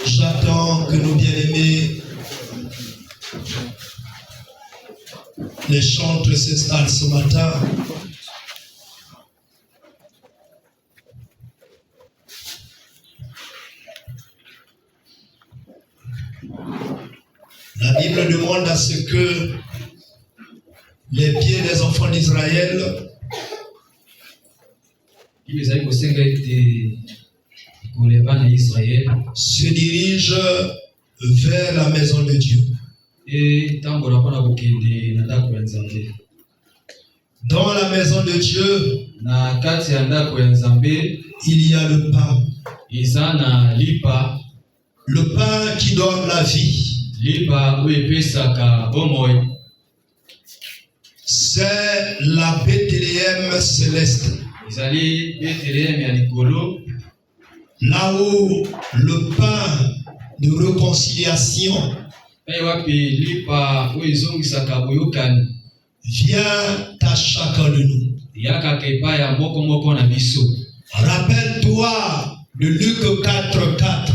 J'attends que nos bien-aimés, les chantres s'installent ce matin. La Bible demande à ce que les pieds des enfants d'Israël se dirigent vers la maison de Dieu. Dans la maison de Dieu, il y a le pain. Le pain qui donne la vie. C'est la Bethléem céleste. Là où le pain de réconciliation vient à chacun de nous. Rappelle-toi de Luc 4:4.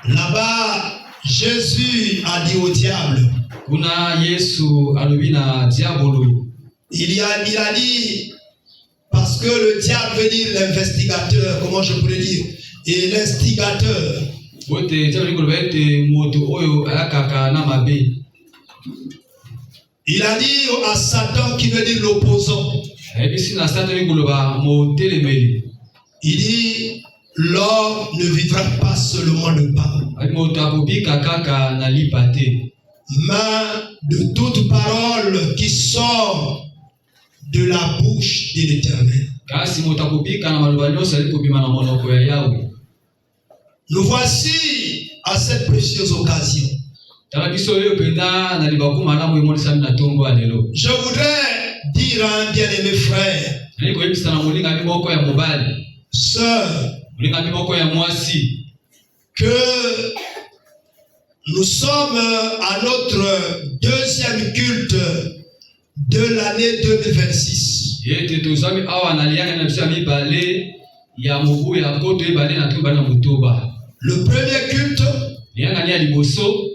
Là-bas, Jésus a dit au diable, il a dit, parce que le diable veut dire l'investigateur, comment je pourrais dire, et l'instigateur. Il a dit à Satan, qui veut dire l'opposant, il dit, l'homme ne vivra pas seulement de pain, mais de toute parole qui sort de la bouche de l'Éternel. Nous voici à cette précieuse occasion. Je voudrais dire à un bien-aimé frère, sœur, que nous sommes à notre deuxième culte de l'année 2026. Le premier culte,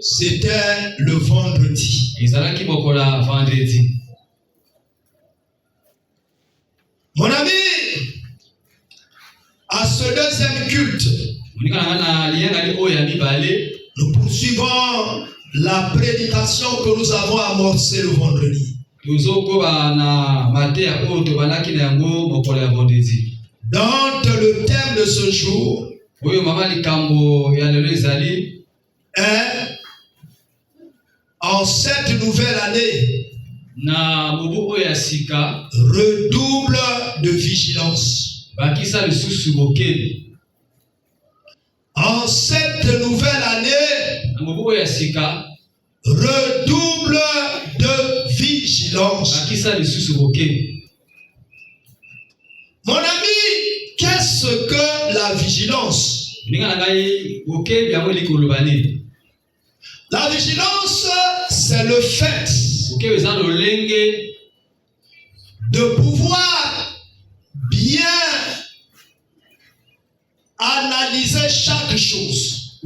c'était le vendredi. Mon ami, à ce deuxième culte, nous poursuivons la prédication que nous avons amorcée le vendredi. Donc le thème de ce jour est en cette nouvelle année, redouble de vigilance. En cette nouvelle année, redouble de vigilance. Mon ami, qu'est-ce que la vigilance? La vigilance, c'est le fait de pouvoir bien analyser chaque chose.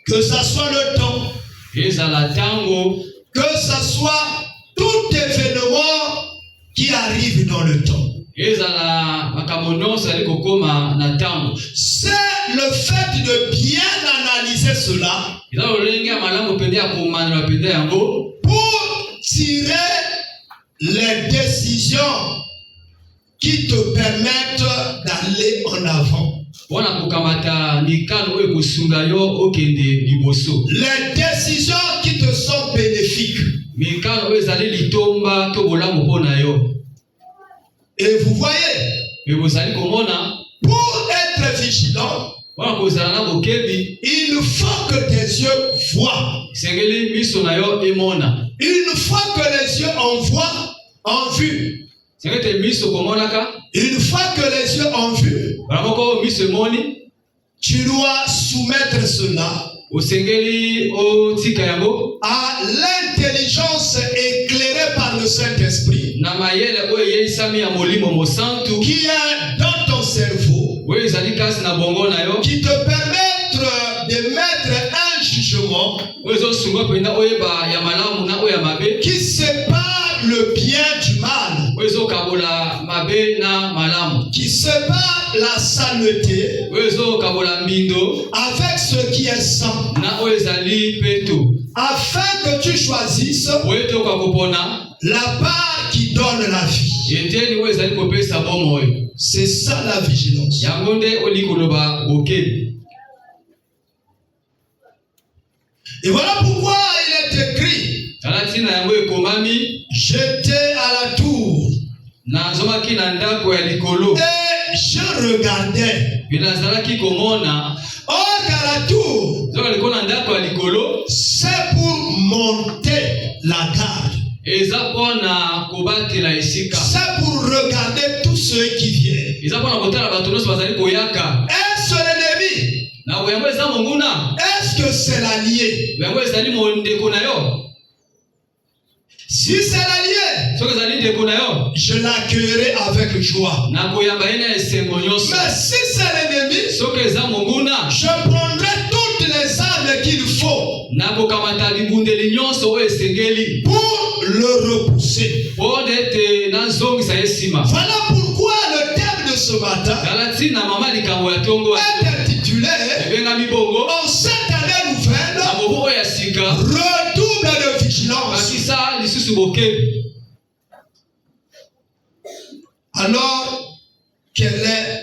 Que ça soit le temps, que ça soit tout événement qui arrive dans le temps. C'est le fait de bien analyser cela pour tirer les décisions qui te permettent d'aller en avant. Les décisions qui te sont bénéfiques. Et vous voyez, pour être vigilant, il faut que tes yeux voient. Une fois que les yeux en voient, en vue. Une fois que les yeux ont vu, tu dois soumettre cela à l'intelligence éclairée par le Saint-Esprit qui est dans ton cerveau, qui te permettent de mettre un jugement qui sépare le bien du mal, qui sépare la saleté avec ce qui est saint, afin que tu choisisses la part qui donne la vie. C'est ça la vigilance. Et voilà pourquoi il est écrit: j'étais à la tour et je regardais. Or qu'à la tour, c'est pour monter la garde. C'est pour regarder tous ceux qui viennent. Est-ce l'ennemi? Est-ce que c'est l'allié? Si c'est l'allié, je l'accueillerai avec joie. Mais si c'est l'ennemi, je prendrai toutes les armes qu'il faut pour le repousser. Voilà pourquoi le thème de ce matin est intitulé: en cette année nouvelle, redouble de vigilance. Alors, quel est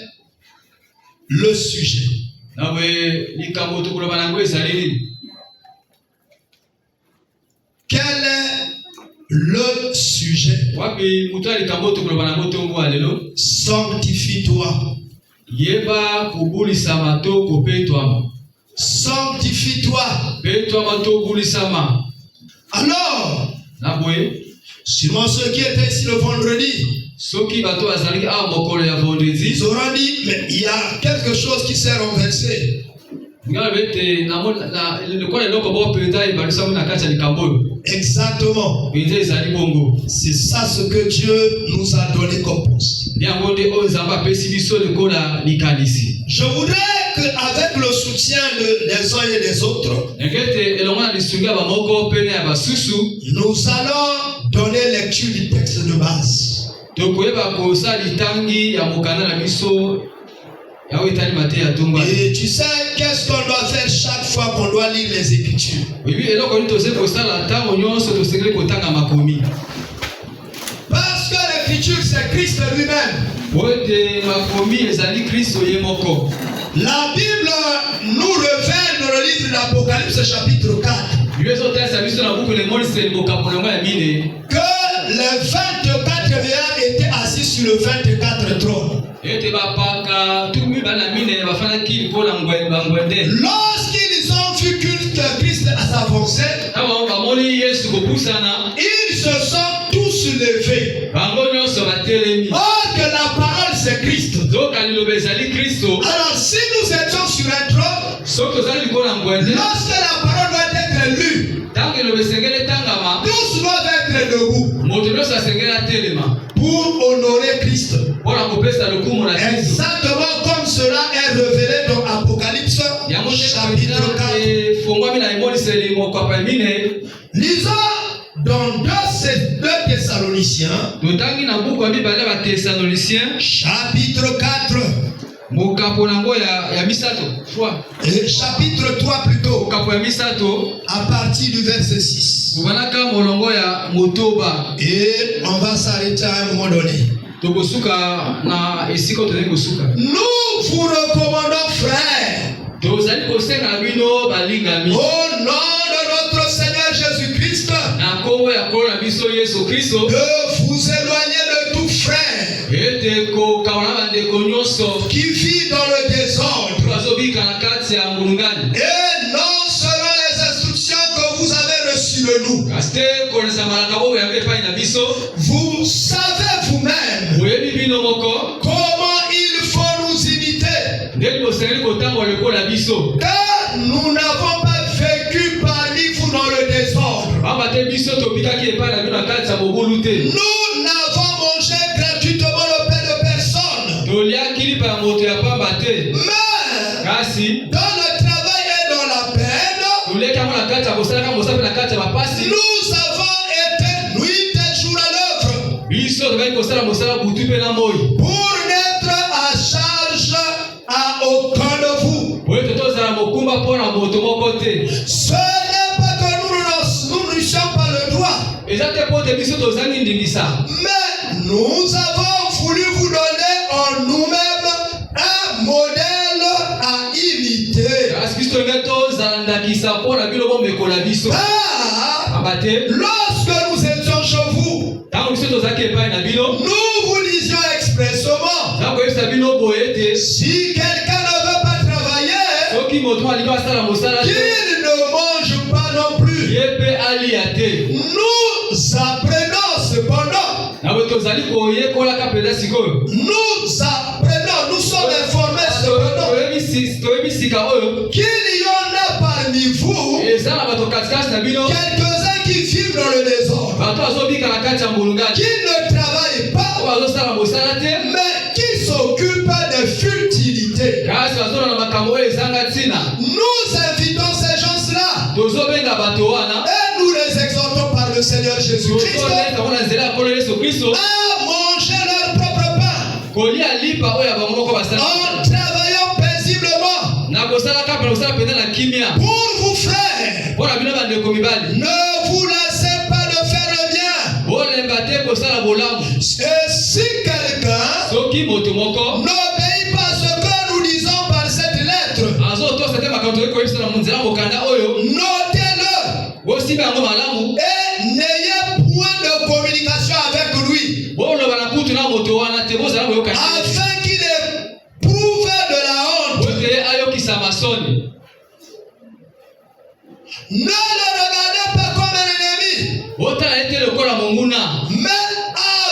le sujet? Quel est le sujet? Sanctifie-toi. Sanctifie-toi. Alors, sûrement ceux qui étaient ici le vendredi, ils auront dit: mais il y a quelque chose qui s'est renversé. Exactement. C'est ça ce que Dieu nous a donné comme poste. Je voudrais qu'avec le soutien des uns et des autres, nous allons donner lecture du texte de base. Et tu sais qu'est-ce qu'on doit faire chaque fois qu'on doit lire les Écritures? Parce que l'Écriture, c'est Christ lui-même. La Bible nous révèle dans le livre de l'Apocalypse chapitre 4 que les 24 vieillards étaient assis sur le 24 trône. Lorsqu'ils ont vu que Christ s'avançait, ils se sont tous levés. Or que la parole c'est Christ. Alors si nous étions sur un trône, lorsque la parole doit être lue, tous doivent être debout pour honorer Christ. Exactement comme cela est révélé dans Apocalypse chapitre 4. Lisons dans 2 Thessaloniciens chapitre 4. Chapitre 3 plutôt, à partir du verset 6. Et on va s'arrêter à un moment donné. Nous vous recommandons, frères, au nom de notre Seigneur Jésus-Christ, de vous éloigner de tout frère qui vit dans le désordre et non selon les instructions que vous avez reçues de nous. Vous savez vous-même comment il faut nous imiter, car nous n'avons pas vécu parmi vous dans le désordre, n'avons mangé gratuitement le pain de personne. Mais dans le travail et dans la peine, nous avons été nuit et jour à l'œuvre pour n'être à charge à aucun de vous. Ce n'est pas que nous n'eussions pas le droit, mais nous avons voulu vous donner en nous-mêmes un modèle à imiter. Lorsque nous étions chez vous, nous vous disions expressément, si quelqu'un ne veut pas travailler, qu'il ne mange pas non plus. Nous apprenons cependant, nous sommes informés cependant qu'il y en a parmi vous quelques-uns qui vivent dans le désordre, qui ne travaillent pas, mais qui s'occupent de futilité. Nous invitons ces gens-là et nous les exhortons par le Seigneur Jésus-Christ à manger leur propre pain en travaillant paisiblement pour vous frères. Ne vous laissez pas de faire le bien. Et si quelqu'un n'obéit pas à ce que nous disons par cette lettre, notez-le et n'ayez point de communication avec lui, afin qu'il éprouve de la honte. Ne le regardez pas comme un ennemi, mais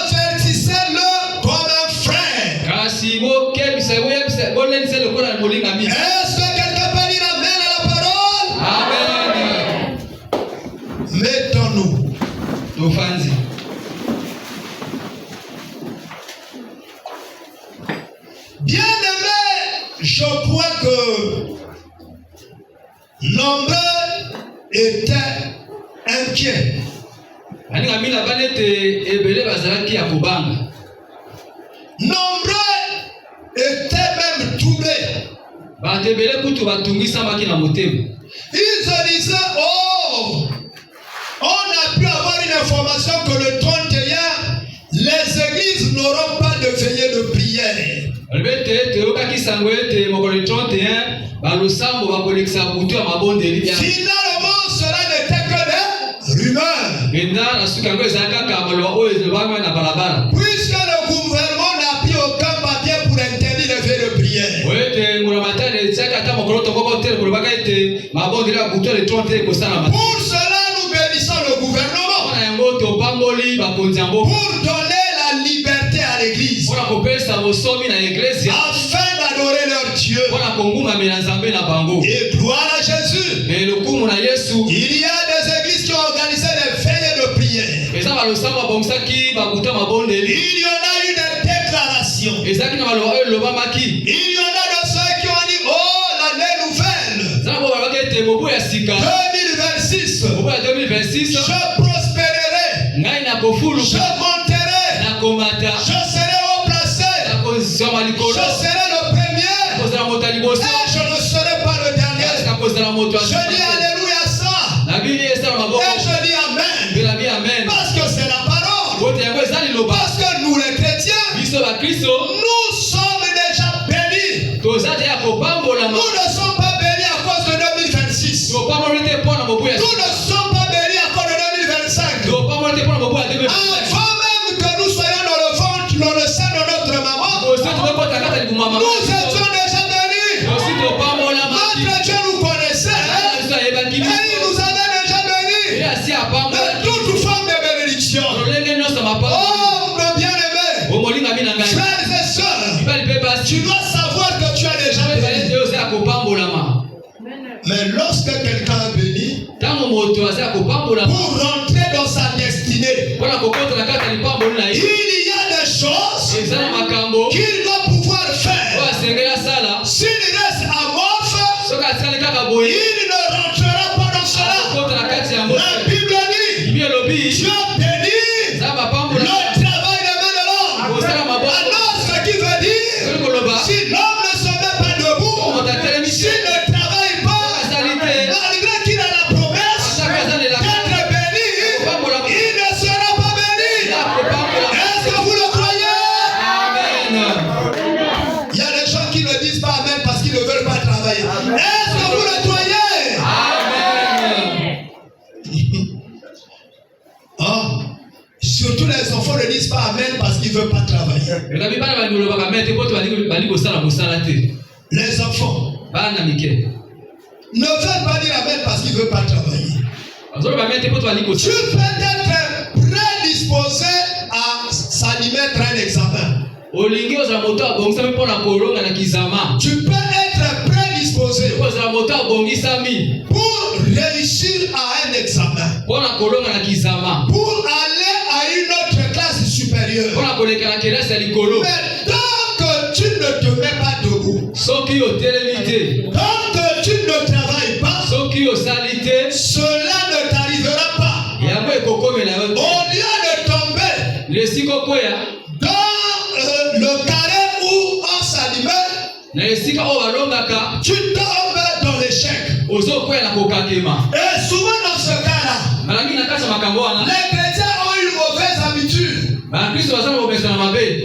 avertissez-le comme un frère. Est-ce que quelqu'un peut dire amen à la parole? Amen. Mettons-nous. Bien-aimé, je crois que nombreux étaient inquiets. Nombreux étaient même troublés. Ils se disaient, oh, on a pu avoir une information que le 31, les églises n'auront pas de veillée de prière. Finalement, cela n'était que des rumeurs. Puisque le gouvernement n'a pris aucun papier pour interdire les veillées de prière. Pour cela, nous bénissons le gouvernement pour donner la liberté à l'église afin d'adorer leur Dieu. Et gloire à Jésus. Il y a des églises qui ont organisé des veillées de prière. Il y en a eu des déclarations. Il y en a de ceux qui ont dit, oh, l'année nouvelle 2026, je prospérerai, je monterai, je serai haut placé, je serai le premier et je ne serai pas le dernier. Je dis alléluia ça et je dis amen, parce que c'est la parole, parce que nous les chrétiens, nous sommes déjà bénis. Nous ne sommes pas bénis à cause de 2026. Nous ne sommes pas bénis à cause de 2025. Avant même que nous soyons dans le ventre, dans le sein de notre maman, nous étions déjà bénis. Notre Dieu nous connaissait et il nous avait déjà bénis de toute forme de bénédiction. Oh, mon bien-aimé, frères et sœurs, tu dois savoir que tu as déjà béni. Mais lorsque quelqu'un est béni, pour rentrer dans sa destinée, il y a des choses qu'il doit pouvoir faire. S'il reste amorphe, il ne rentrera pas dans cela. La Bible dit, Dieu bénit le travail des mains de l'homme. Alors, ce qui veut dire, si l'homme ne se met pas debout, s'il ne travaille pas, malgré qu'il a la promesse d'être béni, il ne sera pas béni. Est-ce que vous le croyez? Amen. Il y a des gens qui ne disent pas Amen parce qu'ils ne veulent pas travailler. Est-ce que vous le croyez? Amen. Oh, surtout les enfants ne disent pas Amen parce qu'ils ne veulent pas travailler. Les enfants ne veulent pas dire Amen parce qu'ils ne veulent pas travailler. Tu peux être prédisposé à s'admettre un examen. Tu peux être prédisposé pour réussir à un examen, pour aller à une autre classe supérieure. Mais tant que tu ne te mets pas debout, tant que tu ne travailles pas, cela ne t'arrivera pas. Au lieu de tomber dans le carré où on s'admet, tu tombes dans l'échec. Et souvent dans ce cas-là, les chrétiens ont une mauvaise habitude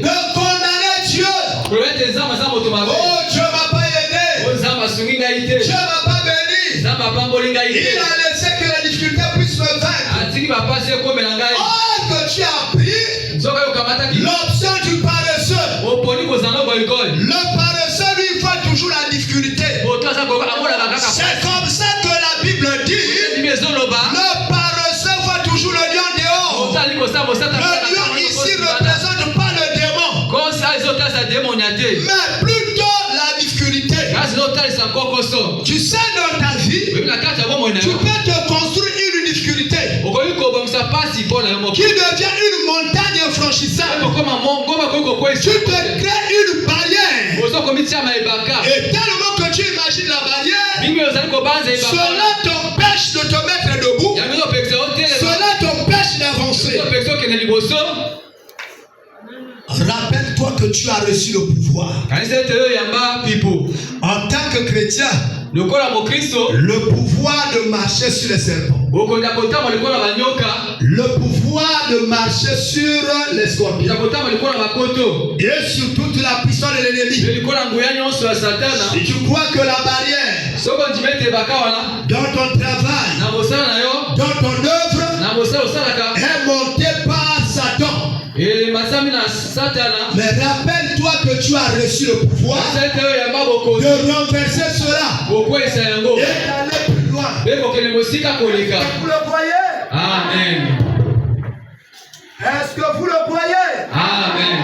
de condamner Dieu. Oh, Dieu m'a pas aidé. Dieu m'a pas béni. Il a laissé que la difficulté puisse me vaincre. Oh, que tu as pris l'option du paresseux. Le paresseux, lui, il voit toujours la difficulté. C'est comme ça que la Bible dit. Le paresseux voit toujours le lion dehors. Le lion ici ne représente pas le démon, mais plutôt la difficulté. Tu sais, dans ta vie, tu peux te construire une difficulté qui devient une montagne infranchissable. Tu te crées une barrière. Et tellement que tu imagines la barrière, cela t'empêche de te mettre debout. Cela t'empêche d'avancer. Rappelle-toi que tu as reçu le pouvoir. En tant que chrétien, le pouvoir de marcher sur les serpents, le pouvoir de marcher sur les scorpions et sur toute la puissance de l'ennemi. Si tu crois que la barrière dans ton travail, dans ton œuvre est montée par Satan, mais rappelle-toi que tu as reçu le pouvoir de renverser cela et d'aller plus loin. Vous le croyez? Amen. Est-ce que vous le croyez? Amen.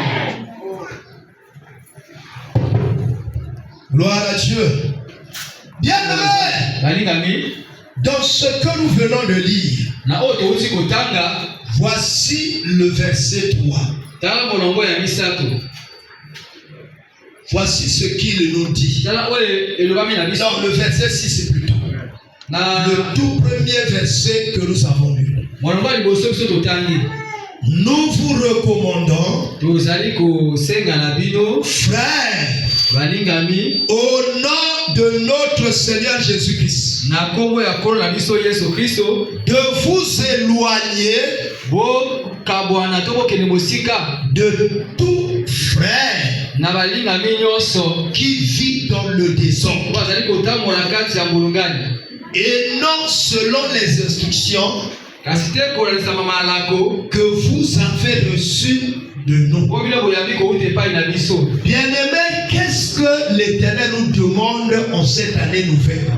Gloire à Dieu. Bien-aimé, dans ce que nous venons de lire, voici le verset 3. Voici ce qu'il nous dit. Non, le verset 6 plutôt. Le tout premier verset que nous avons lu. Nous vous recommandons, frères, au nom de notre Seigneur Jésus-Christ, de vous éloigner de tout frère qui vit dans le désordre et non selon les instructions que vous avez reçues de nous. Bien-aimés, qu'est-ce que l'Éternel nous demande en cette année nouvelle?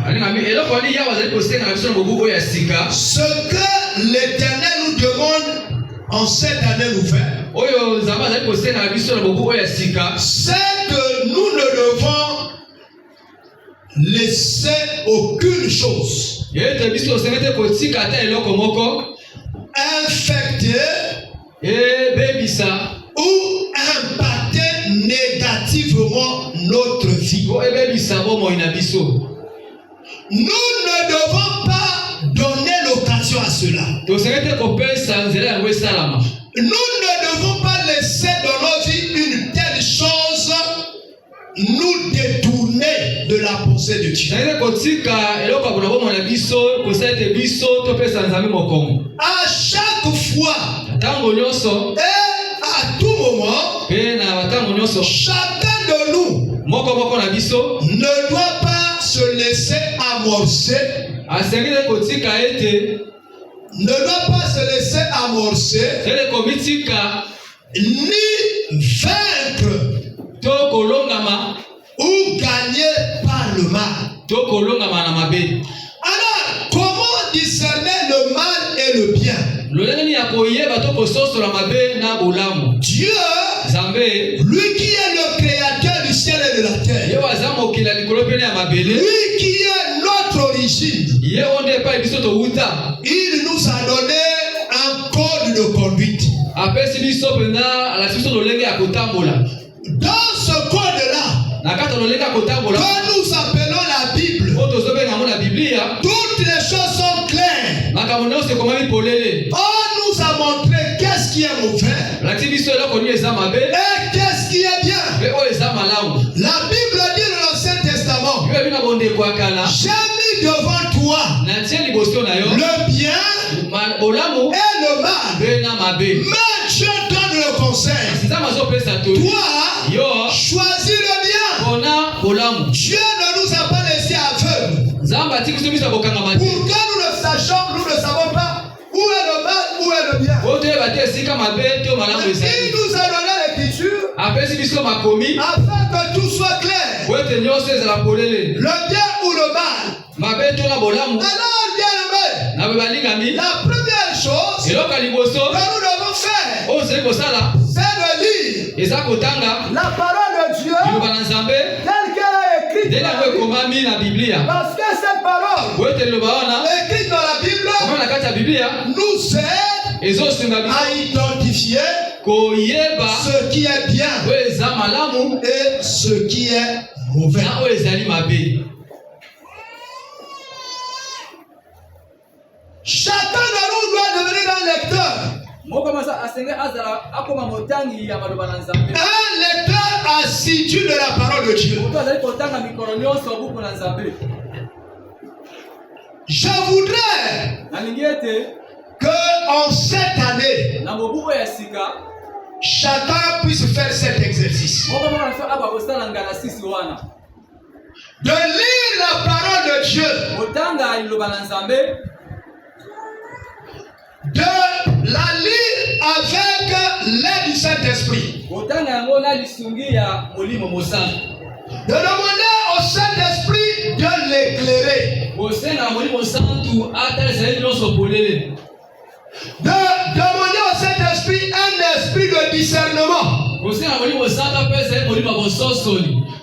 Ce que l'Éternel nous demande en cette année nouvelle, c'est que nous ne devons laisser aucune chose infecter ou impacter négativement notre vie. Nous ne devons pas donner l'occasion à cela. Nous ne devons pas laisser dans nos vies une telle chose nous détourner de la pensée de Dieu. À chaque fois et à tout moment, chacun de nous ne doit pas se laisser amorcer. Ne doit pas se laisser amorcer ni vaincre ou gagner par le mal. Alors, comment discerner le mal et le bien? Dieu, lui qui est le créateur du ciel et de la terre, lui qui est notre origine, il nous a donné un code de conduite. Dans ce code-là, que nous appelons la Bible, toutes les choses sont claires. On nous a montré qu'est-ce qui est mauvais et qu'est-ce qui est bien. La Bible dit dans l'Ancien Testament, j'ai mis devant toi le bien et le mal. Mais Dieu donne le conseil. Toi, choisis le bien. Dieu ne nous a pas laissé aveugles. Pour que nous ne sachions, nous ne savons pas où est le mal, où est le bien. Il nous a donné l'écriture afin que tout soit clair. Le bien ou le mal. Alors, bien-aimé, la première chose que nous devons faire, c'est de lire la parole de Dieu telle qu'elle est écrite dans la Bible. Parce que cette parole écrite dans la Bible nous aide à identifier ce qui est bien et ce qui est mauvais. Chacun de nous doit devenir un lecteur. Un lecteur assidu de la parole de Dieu. Je voudrais que en cette année, chacun puisse faire cet exercice. De lire la parole de Dieu. De la lire avec l'aide du Saint-Esprit. De demander au Saint-Esprit de l'éclairer. De demander au Saint-Esprit un esprit de discernement.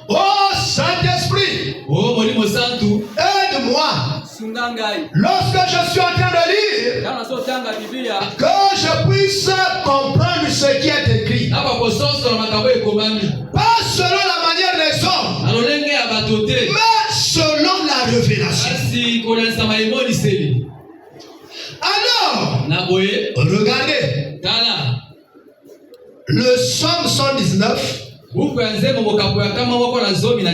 Oh Saint-Esprit, aide-moi. Lorsque je suis en train de lire, que je puisse comprendre ce qui est écrit. Pas selon la manière des hommes, mais selon la révélation. Alors, regardez le Psaume 119.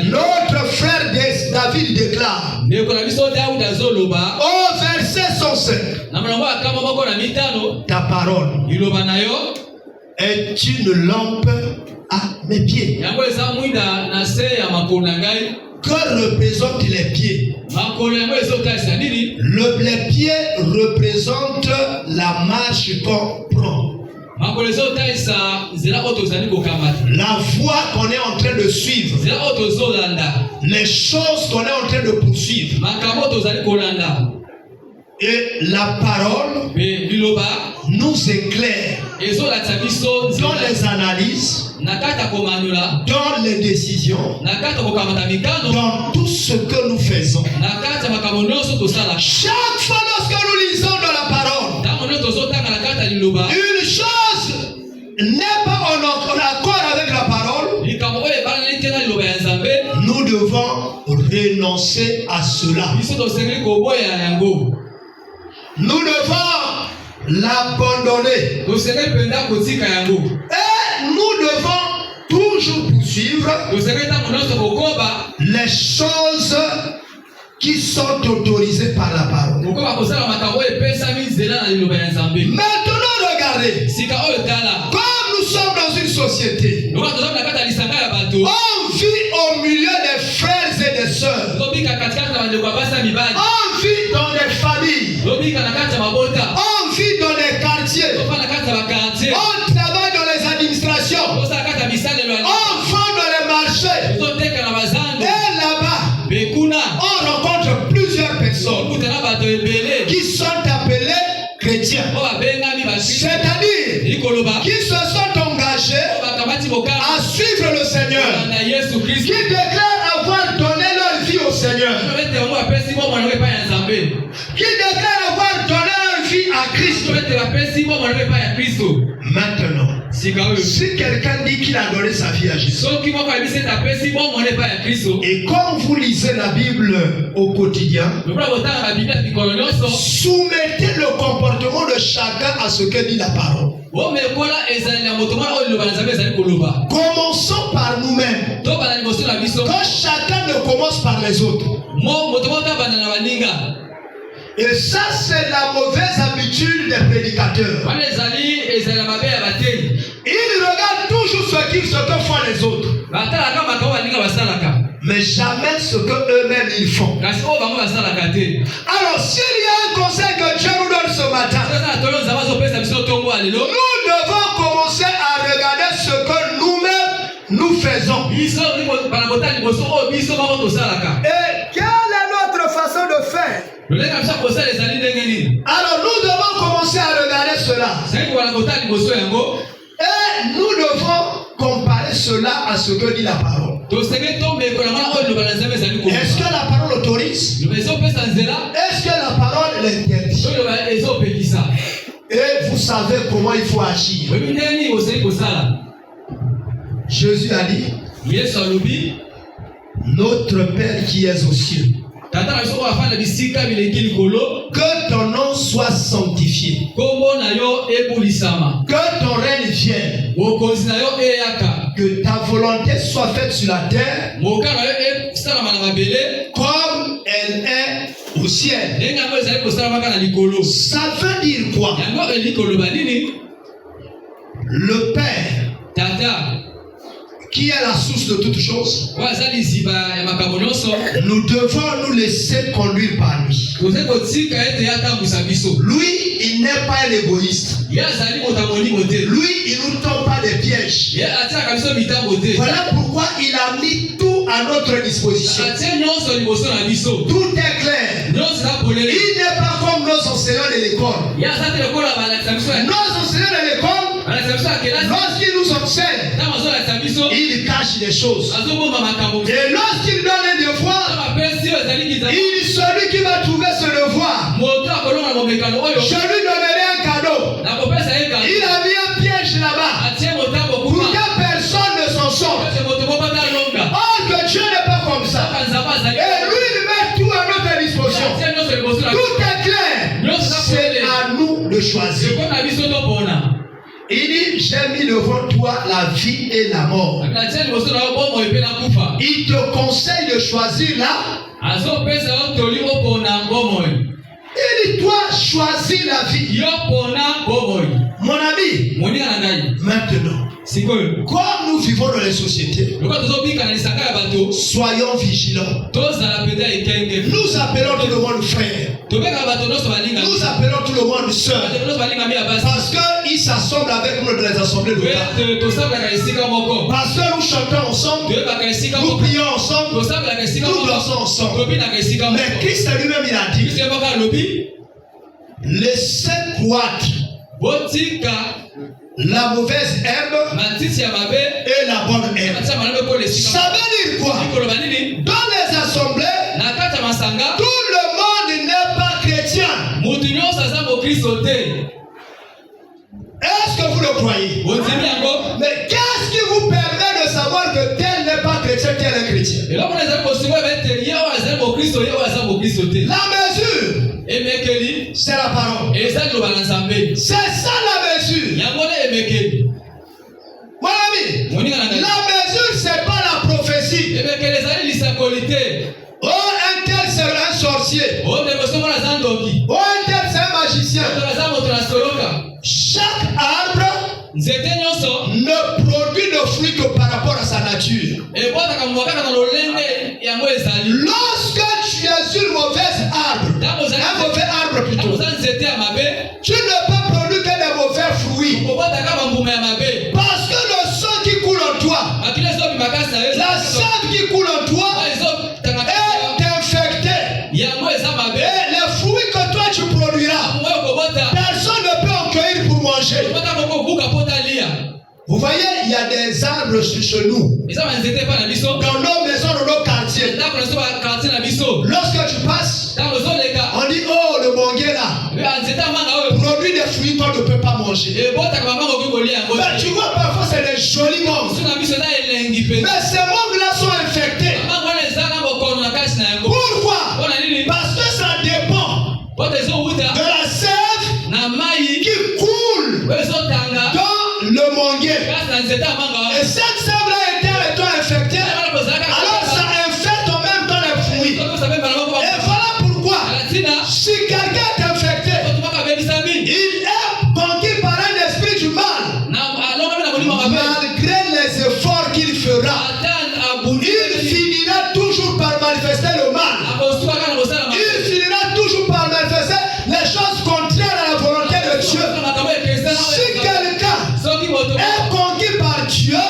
Notre frère David déclare au verset 105, ta parole est une lampe à mes pieds. Que représentent les pieds? Les pieds représentent la marche qu'on prend. La voie qu'on est en train de suivre. Les choses qu'on est en train de poursuivre. Et la parole nous éclaire dans les analyses, dans les décisions, dans tout ce que nous faisons. Chaque fois lorsque nous lisons dans la parole, une chose n'est pas en accord avec la parole, nous devons renoncer à cela. Nous devons l'abandonner. Et nous devons toujours poursuivre les choses qui sont autorisées par la parole. Maintenant, regardez. Comme nous sommes dans une société, on vit au milieu des frères et des sœurs. On vit dans des familles. On vit dans des quartiers. On travaille dans les administrations. On vend dans les marchés. Et là-bas, on rencontre plusieurs personnes qui sont appelées chrétiens. C'est-à-dire qui se sont engagés à suivre le Seigneur, qui déclarent avoir donné leur vie au Seigneur, qui déclarent avoir donné leur vie à Christ. Maintenant, si quelqu'un dit qu'il a donné sa vie à Jésus, et quand vous lisez la Bible au quotidien, soumettez le comportement de chacun à ce que dit la parole. Commençons par nous-mêmes. Quand chacun ne commence par les autres. Et ça, c'est la mauvaise habitude des prédicateurs. Ils regardent toujours ce que font les autres, mais jamais ce qu'eux-mêmes ils font. Alors, s'il y a un conseil que Dieu nous donne ce matin, nous devons commencer à regarder ce que nous-mêmes nous faisons. Et quelle est notre façon de faire? Alors nous devons commencer à regarder cela. Et nous devons comparer cela à ce que dit la parole. Est-ce que la parole autorise? Est-ce que la parole l'interdit? Et vous savez comment il faut agir. Jésus a dit, notre Père qui es aux cieux, que ton nom soit sanctifié, que ton règne vienne, que ta volonté soit faite sur la terre comme elle est au ciel. Ça veut dire quoi? Le Père qui est la source de toutes choses, nous devons nous laisser conduire par lui. Lui, il n'est pas un égoïste. Lui, il ne nous tend pas des pièges. Voilà pourquoi il a mis tout à notre disposition. Tout est clair. Il n'est pas comme nos enseignants de l'école. Nos enseignants de l'école, lorsqu'ils nous enseignent, ils cachent des choses. Et lorsqu'il donne un devoir, il dit celui qui va trouver ce devoir, je lui donnerai un cadeau. Il a mis un piège là-bas pour que personne ne s'en sorte. Or que Dieu n'est pas comme ça. Et lui, il met tout à notre disposition. Tout est clair. C'est à nous de choisir. Il dit, j'ai mis devant toi la vie et la mort. Il te conseille de choisir là. Il dit, toi, choisis la vie. Mon ami, maintenant, comme nous vivons dans les sociétés, soyons vigilants. Nous appelons tout le monde frère. Nous appelons tout le monde sœur. Parce qu'ils s'assemblent avec nous dans les assemblées locales. Parce que nous chantons ensemble, nous prions ensemble, nous dansons ensemble. Mais Christ lui-même, il a dit, laissez croître la mauvaise herbe et la bonne herbe. Ça veut dire quoi? Dans les assemblées, tout le monde n'est pas chrétien. Est-ce que vous le croyez? La mesure, c'est la parole. C'est ça la mesure. Mon ami, la mesure, c'est pas la prophétie. Oh, un tel c'est un sorcier. Oh, un tel c'est un magicien. Chaque arbre ne produit de fruits que par rapport à sa nature. Lorsque tu es une mauvaise arbre, un mauvais arbre plutôt, tu ne peux produire que des mauvais fruits. Parce que le sang qui coule en toi, la save qui coule en toi est infectée. Et les fruits que toi tu produiras, personne ne peut en cueillir pour manger. Vous voyez, il y a des arbres chez nous, dans nos maisons, dans nos quartiers. Lorsque tu passes, on dit, oh, le manguier là produit des fruits qu'on ne peut pas manger. Mais tu vois, parfois c'est des jolis mangues. Mais ces mangues là sont infectés. Pourquoi? Parce que ça dépend de la sève qui coule dans le manguier. Et cette sève-là étant infectée, alors ça infecte en même temps les fruits. Et voilà pourquoi, si quelqu'un est infecté, il est conquis par un esprit du mal. Malgré les efforts qu'il fera, il finira toujours par manifester le mal. Il finira toujours par manifester les choses contraires à la volonté de Dieu. Si quelqu'un est conquis par Dieu,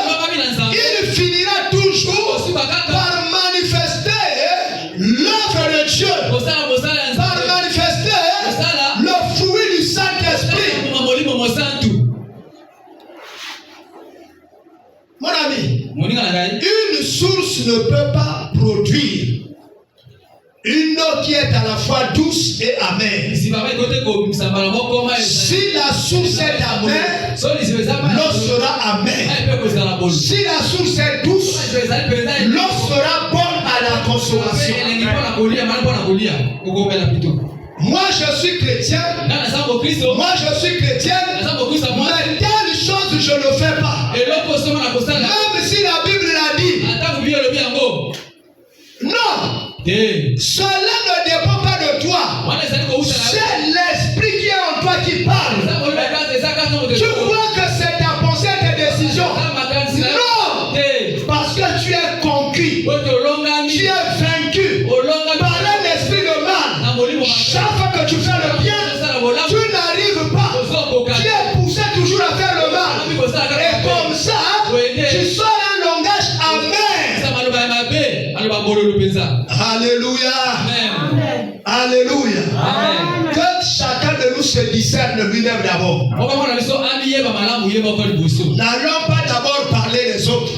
il finira toujours par manifester l'œuvre de Dieu, par manifester le fruit du Saint-Esprit. Mon ami, une source ne peut pas produire une eau qui est à la fois douce et amère. Si la source est amère, l'eau sera amère. Si la source est douce, l'eau sera bonne à la consommation. Moi je suis chrétien, mais telle chose je ne fais pas. Même si la Bible l'a dit. Non, cela ne dépend pas de toi. C'est l'esprit qui est en toi qui parle. Tu crois que c'est ta pensée et tes décisions? Non, parce que tu es conquis, tu es vaincu par un esprit de mal. Chaque fois que tu fais le bien, tu n'arrives pas. Tu es poussé toujours à faire le mal. Et comme ça, tu sors un langage amer. Alléluia. Alléluia. Que chacun de nous se discerne lui-même d'abord. N'allons pas d'abord parler des autres.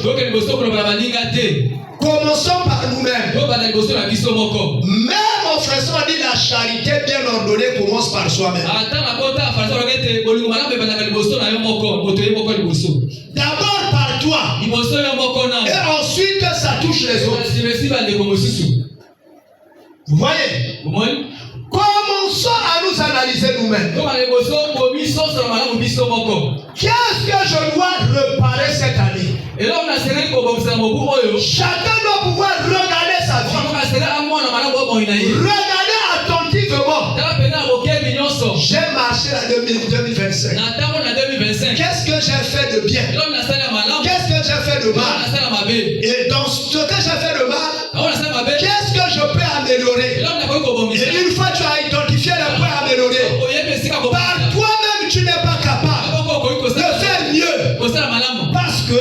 Commençons par nous-mêmes. Même mon frère a dit la charité bien ordonnée commence par soi-même. D'abord par toi. Et ensuite ça touche les autres. Vous voyez? Commençons à nous analyser nous-mêmes. Qu'est-ce que je dois réparer cette année? Chacun doit pouvoir regarder sa vie. Regardez attentivement. J'ai marché en 2025. Qu'est-ce que j'ai fait de bien? Qu'est-ce que j'ai fait de mal? Et dans ce que j'ai fait de mal, qu'est-ce que je peux améliorer? Et une fois tu as identifié les points à améliorer, par toi-même tu n'es pas capable de faire mieux. Parce que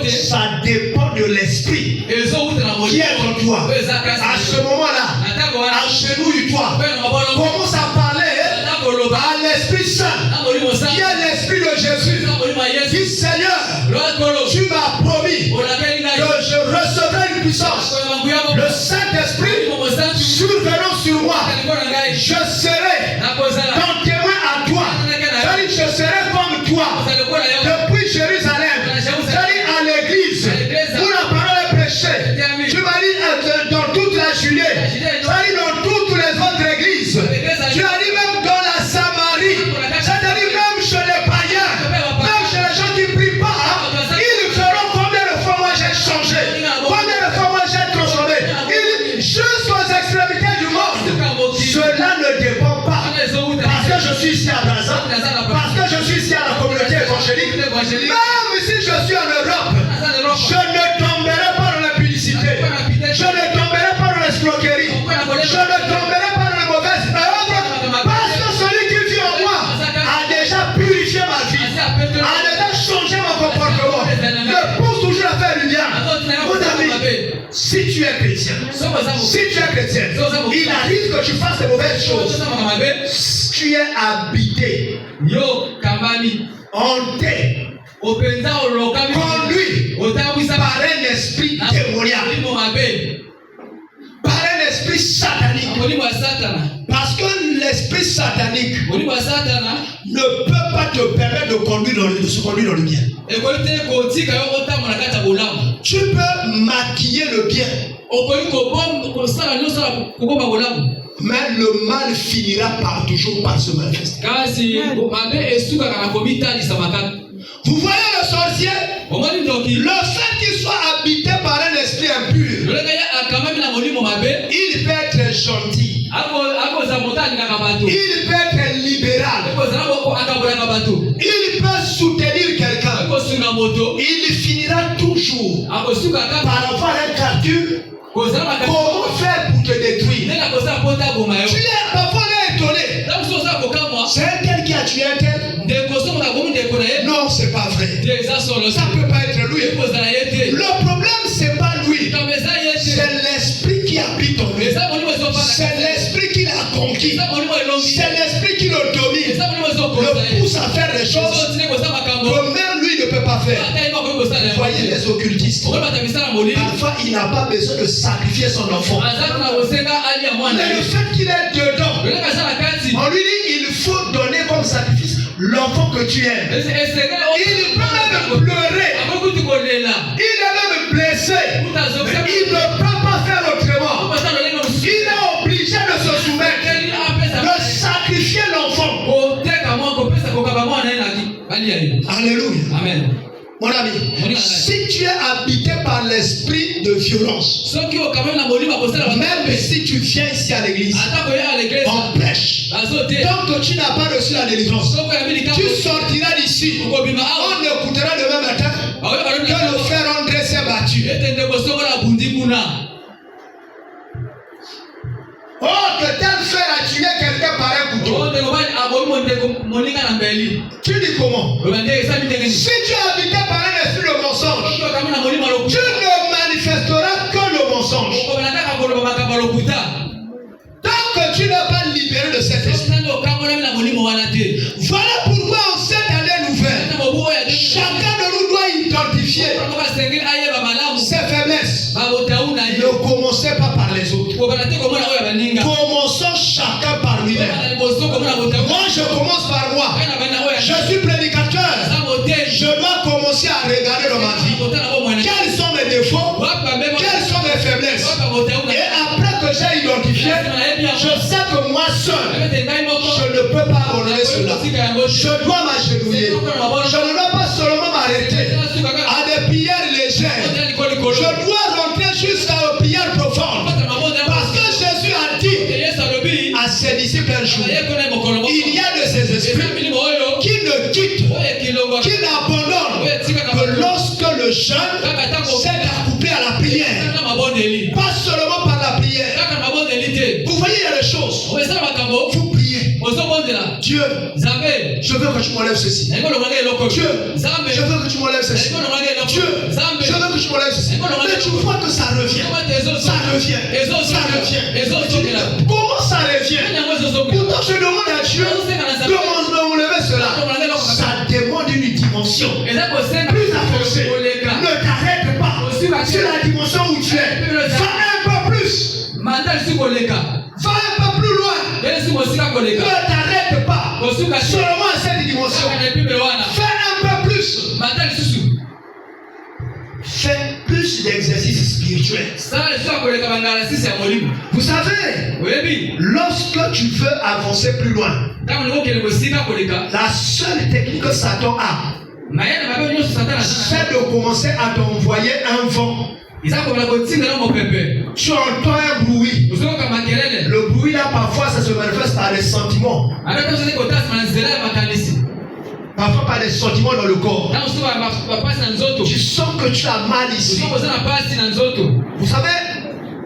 ça dépend de l'esprit qui est en toi. À ce moment-là, agenouille-toi. Commence à parler à l'Esprit Saint, qui est l'Esprit de Jésus. Dis Seigneur, tu m'as promis que je recevrai une puissance. Le Saint-Esprit survenant sur moi, je serai ton témoin à toi. C'est-à-dire, je serai comme toi depuis Jérusalem. C'est-à-dire à l'église où la parole est prêchée. Tu m'as dit dans toute la Judée, c'est-à-dire dans toutes évangélique, même si je suis en Europe, je ne tomberai pas dans la publicité. Je ne tomberai pas dans l'escroquerie. Je ne tomberai pas dans les mauvaises œuvres. Parce que celui qui vit en moi a déjà purifié ma vie, a déjà changé mon comportement, me pousse toujours à faire du bien. Mon ami, si tu es chrétien, il arrive que tu fasses de mauvaises choses. Tu es habité, hanté, conduit par un esprit démoniaque, par un esprit satanique. Parce que l'esprit satanique ne peut pas te permettre de se conduire dans le bien. Tu peux maquiller le bien, mais le mal finira toujours par se manifester. Vous voyez le sorcier, le fait qu'il soit habité par un esprit impur, il peut être gentil, il peut être libéral, il peut soutenir quelqu'un, il finira toujours par avoir un calcul. Comment faire pour te détruire? Tu es parfois étonné. C'est un tel qui a tué un tel? Non, c'est pas vrai. Ça peut pas être lui. Le problème, c'est pas lui. C'est l'esprit qui habite en lui. C'est l'esprit qui l'a conquis. C'est l'esprit qui le domine. Le pousse à faire des choses que même lui ne peut pas faire. Voyez les occultistes. Parfois, il n'a pas besoin de sacrifier son enfant. Mais le fait qu'il est dedans, on lui dit il faut donner comme sacrifice l'enfant que tu aimes. Il peut même pleurer. Il est même blessé. Mais il ne peut pas faire autrement. Il est obligé de se soumettre, de sacrifier l'enfant. Alléluia. Amen. Mon ami, si tu es habité par l'esprit de violence, même si tu viens ici à l'église, on prêche, tant que tu n'as pas reçu la délivrance, tu sortiras d'ici. On écoutera demain matin que le frère André s'est battu. Oh, que tel frère a tué quelqu'un par un couteau. Tu dis comment? Si tu es habité par un esprit de mensonge, tu ne manifesteras que le mensonge. Tant que tu n'es pas libéré de cet esprit. Voilà pourquoi en cette année nouvelle, chacun de nous doit identifier ses faiblesses. Ne commencez pas par les autres. Commençons chacun par lui-même. Moi, je commence par moi. Je suis prédicateur. Je dois commencer à regarder dans ma vie. Quels sont mes défauts? Quelles sont mes faiblesses? Et après que j'ai identifié, je sais que moi seul, je ne peux pas abandonner cela. Je dois m'agenouiller. Je ne dois pas seulement m'arrêter à des prières légères. Je dois rentrer jusqu'à une prière profonde. Parce que Jésus a dit à ses disciples un jour, il y a de ces esprits qui ne quittent, qui n'abandonnent que lorsque le jeune s'est accouplé à la prière. Pas seulement par la prière. Vous voyez, il y a des choses. Vous priez. Dieu, je veux que tu m'enlèves ceci. Dieu, je veux que tu m'enlèves ceci. Dieu, je veux que tu m'enlèves ceci. Mais tu vois que ça revient. Ça revient. Ça revient. Comment ça revient? Pourtant, je demande à Dieu de m'enlever cela. Ça demande une dimension plus avancée. Ne t'arrête pas sur la dimension où tu es. Va un peu plus. Va un peu plus loin. Ne t'arrête pas seulement à cette dimension. Fais un peu plus. Fais plus d'exercices spirituels. Vous savez, lorsque tu veux avancer plus loin, la seule technique que Satan a, c'est de commencer à t'envoyer un vent. Tu entends un bruit. Le bruit là, parfois, ça se manifeste par des sentiments. Parfois par des sentiments dans le corps. Tu sens que tu as mal ici. Vous savez,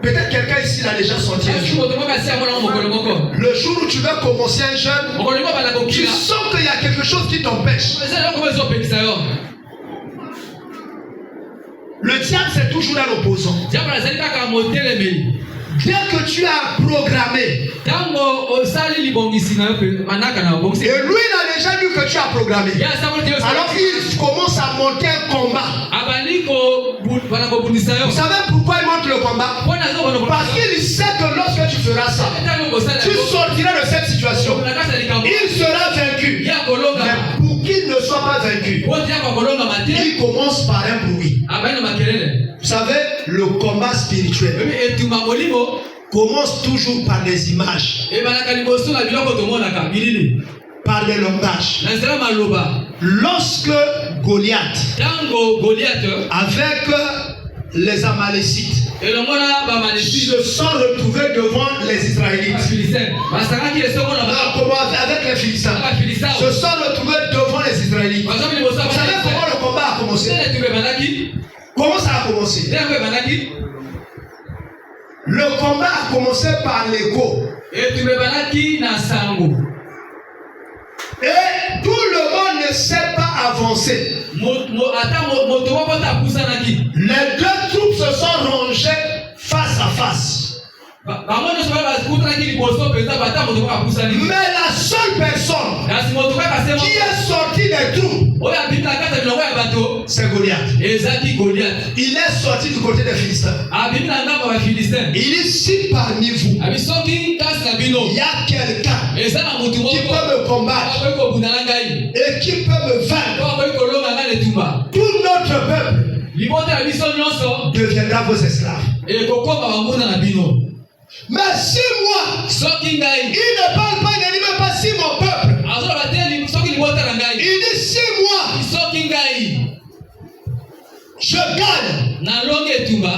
peut-être quelqu'un ici l'a déjà senti un jour. Le jour où tu veux commencer un jeûne, tu sens qu'il y a quelque chose qui t'empêche. Le diable, c'est toujours un opposant. Dès que tu as programmé, et lui il a déjà vu que tu as programmé, alors il commence à monter un combat. Vous savez pourquoi il monte le combat? Parce qu'il sait que lorsque tu feras ça, tu sortiras de cette situation. Il sera vaincu. Mais pour qu'il ne soit pas vaincu, il commence par un bruit. Vous savez, le combat spirituel commence toujours par des images, par des langages. Lorsque Goliath, avec les Amalécites, se sont retrouvés devant les Israélites, avec les Philistins, se sont retrouvés devant les Israélites. Vous savez comment le combat a commencé? Comment ça a commencé? Le combat a commencé par l'écho. Et tout le monde ne sait pas avancer. Les deux troupes se sont rangées face à face. Mais la seule personne qui est sortie des troupes, c'est Goliath. Il est sorti du côté des Philistins. Il est ici parmi vous. Il y a quelqu'un qui peut me combattre et qui peut me vaincre. Tout notre peuple deviendra vos esclaves. Mais si moi, il ne parle pas, il ne dit même pas si mon peuple. Il dit si moi, je gagne,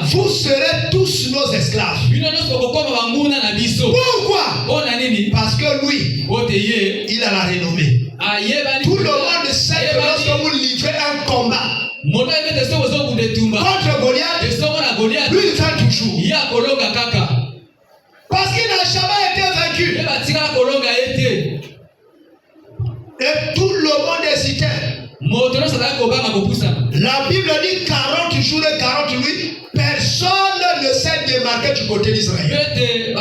vous serez tous nos esclaves. Pourquoi? Parce que lui, il a la renommée. Tout le monde sait que lorsque vous livrez un combat contre Goliath, lui il fait toujours. Parce qu'il n'a jamais été vaincu. Et tout le monde hésitait. La Bible dit 40 jours et 40 nuits. Personne ne s'est démarqué du côté d'Israël.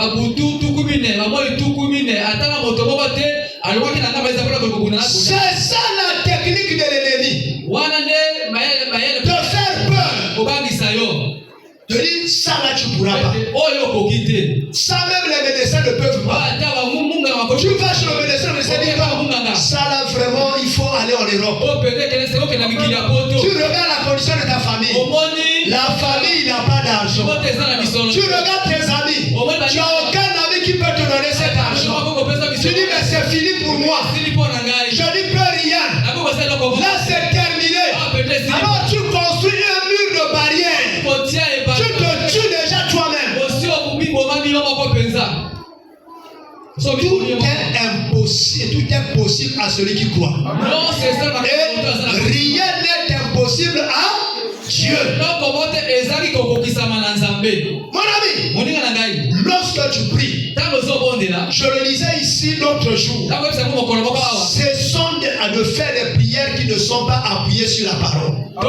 C'est ça la technique de l'ennemi. De faire peur. De dire ça là tu ne pourras pas. Ça même les médecins ne peuvent pas. Tu vas chez le médecin, le médecin dit ça là vraiment il faut aller en Europe. Tu regardes la condition de ta famille. La famille n'a pas d'argent. Tu regardes tes amis. Tu n'as aucun ami qui peut te donner cet argent. Tu dis mais c'est fini pour moi. Je n'y peux rien. Là c'est terminé. Alors tu construis un mur de barrière. Tu te tues déjà toi-même. Tout est impossible. Tout est possible à celui qui croit. Et rien n'est impossible à Dieu. Mon ami, lorsque tu pries, je le disais ici l'autre jour, ce sont de faire des prières qui ne sont pas appuyées sur la parole. La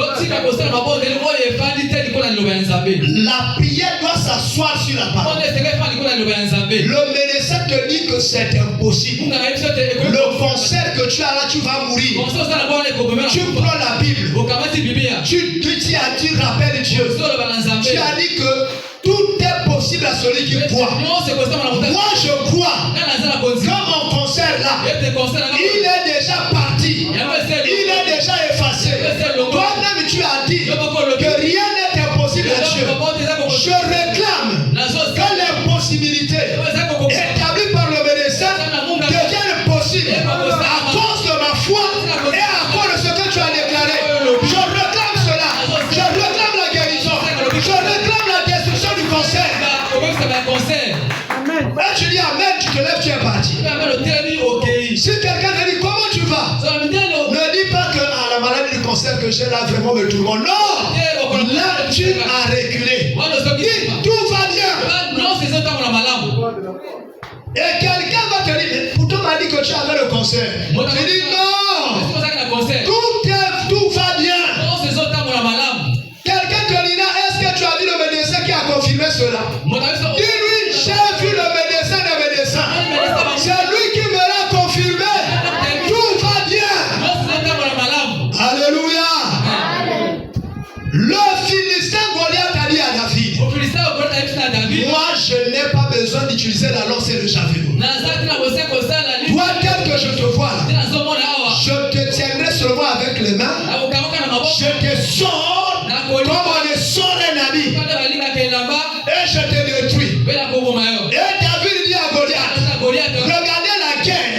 prière doit s'asseoir sur la parole. Le médecin te dit que c'est impossible. Le cancer que tu as là, tu vas mourir. Tu prends la Bible. Tu rappelles Dieu. Tu as dit que tout est possible à celui qui croit. Moi je crois que mon cancer là, il est déjà parti. Il est déjà effacé. Toi-même tu as dit que rien n'est impossible à Dieu. Je réclame que l'impossibilité établie par le médecin devienne possible à cause de ma foi et à cause de ce que tu as déclaré. Je réclame cela. Je réclame la guérison. Je réclame la destruction du cancer. Amen. Et tu dis Amen, tu te lèves, tu es parti. Si quelqu'un te dit péché là vraiment me tourmente. Non! Là, tu as reculé. Dis, tout va bien. Et quelqu'un va te dire, pourtant m'a dit que tu avais le cancer. Tu dis non. Tout va bien. Quelqu'un te dira, est-ce que tu as vu le médecin qui a confirmé cela? Dis-lui, j'ai vu le médecin des médecins. C'est lui qui me l'a confirmé. Tout va bien. Alléluia. Le Philistin Goliath a dit à David, moi je n'ai pas besoin d'utiliser la lance et le javelot. Toi tel que je te vois là, je te tiendrai seulement avec les mains. Je te sors comme on est sort un ami. Et je te détruis. Et David dit à Goliath, regardez la guerre.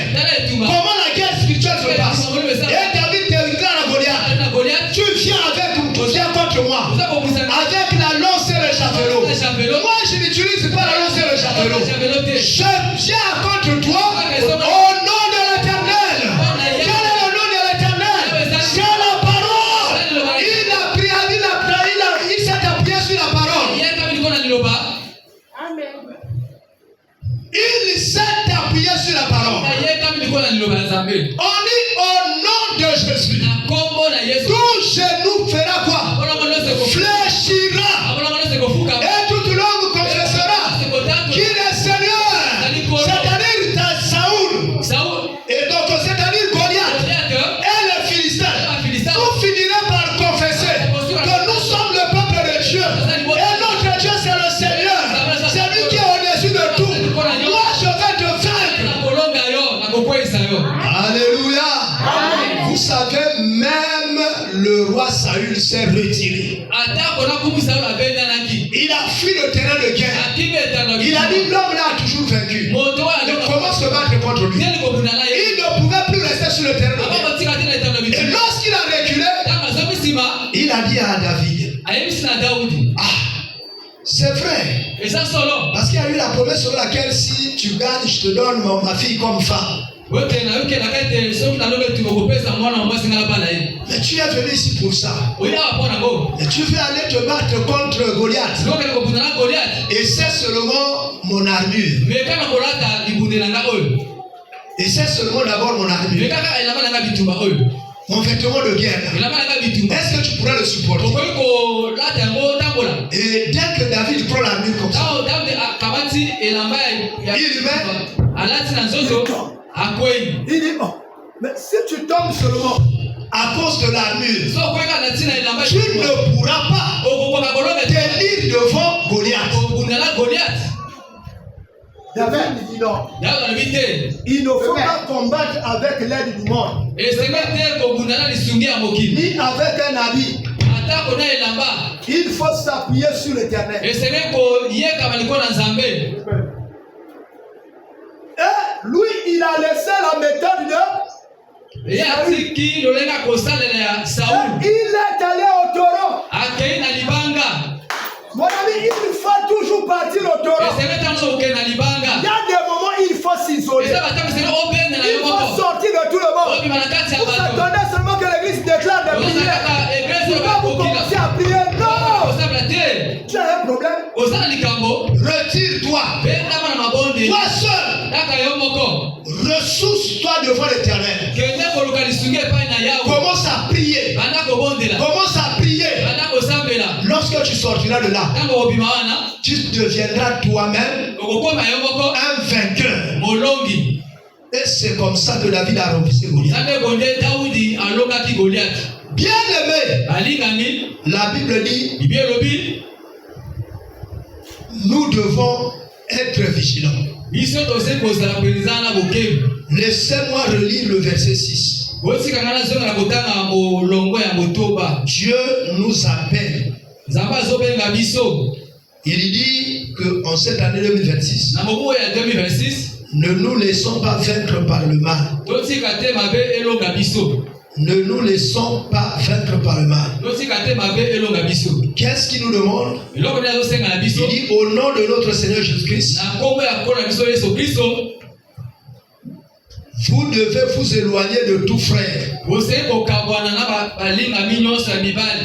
Comment la guerre spirituelle se passe. Et David déclare à Goliath, tu viens contre moi. Avec la lance et le javelot. Moi je n'utilise pas la lance et le javelot. Je viens contre toi au nom de l'Éternel. Quel est le nom de l'Éternel? C'est la parole. Il s'est appuyé sur la parole. Il s'est appuyé sur la parole. On dit au nom de Jésus. Tout genou fera quoi? Fléchira. Et toute langue confessera qu'il est Seigneur. C'est-à-dire Saoul. Et donc c'est-à-dire Goliath. Et les Philistins. Vous finirez par confesser que nous sommes le peuple de Dieu. Et notre Dieu c'est le Seigneur. C'est lui qui est au-dessus de tout. Moi je vais te vaincre. Alléluia. Vous savez, même le roi Saül s'est retiré. Il a fui le terrain de guerre. Il a dit l'homme là a toujours vaincu. Comment se battre contre lui? Il ne pouvait plus rester sur le terrain de guerre. Et lorsqu'il a reculé, il a dit à David, c'est vrai. Parce qu'il y a eu la promesse sur laquelle si tu gagnes, je te donne ma fille comme femme. Mais tu es venu ici pour ça. Et tu veux aller te battre contre Goliath. Et c'est seulement mon armure. Et c'est seulement d'abord mon armure. Mon vêtement de guerre. Est-ce que tu pourrais le supporter? Et dès que David prend l'armure comme ça, il met. Il dit, oh, mais si tu tombes seulement à cause de l'armure, tu ne pourras pas tenir devant Goliath. David dit non. Il ne faut pas combattre avec l'aide du monde. Ni avec un habit. Il faut s'appuyer sur l'Éternel. Et lui, il a laissé la méthode de il est allé au taureau. Mon ami, il faut toujours partir au taureau. Il y a des moments où il faut s'isoler. Il faut sortir de tout le monde. Vous attendez seulement que l'église déclare des prières. Pourquoi vous commencez à prier? Non. Tu as un problème? Retire-toi. Toi seul. Ressource-toi devant l'Éternel. Commence à prier. Commence à prier. Lorsque tu sortiras de là, tu deviendras toi-même un vainqueur. Et c'est comme ça que David a rempli Goliath. Bien aimé, la Bible dit, nous devons être vigilants. Laissez-moi relire le verset 6. Dieu nous appelle. Il dit qu'en cette année 2026, ne nous laissons pas vaincre par le mal. Ne nous laissons pas vaincre par le mal. Qu'est-ce qu'il nous demande? Il dit au nom de notre Seigneur Jésus-Christ, Vous devez vous éloigner de tout frère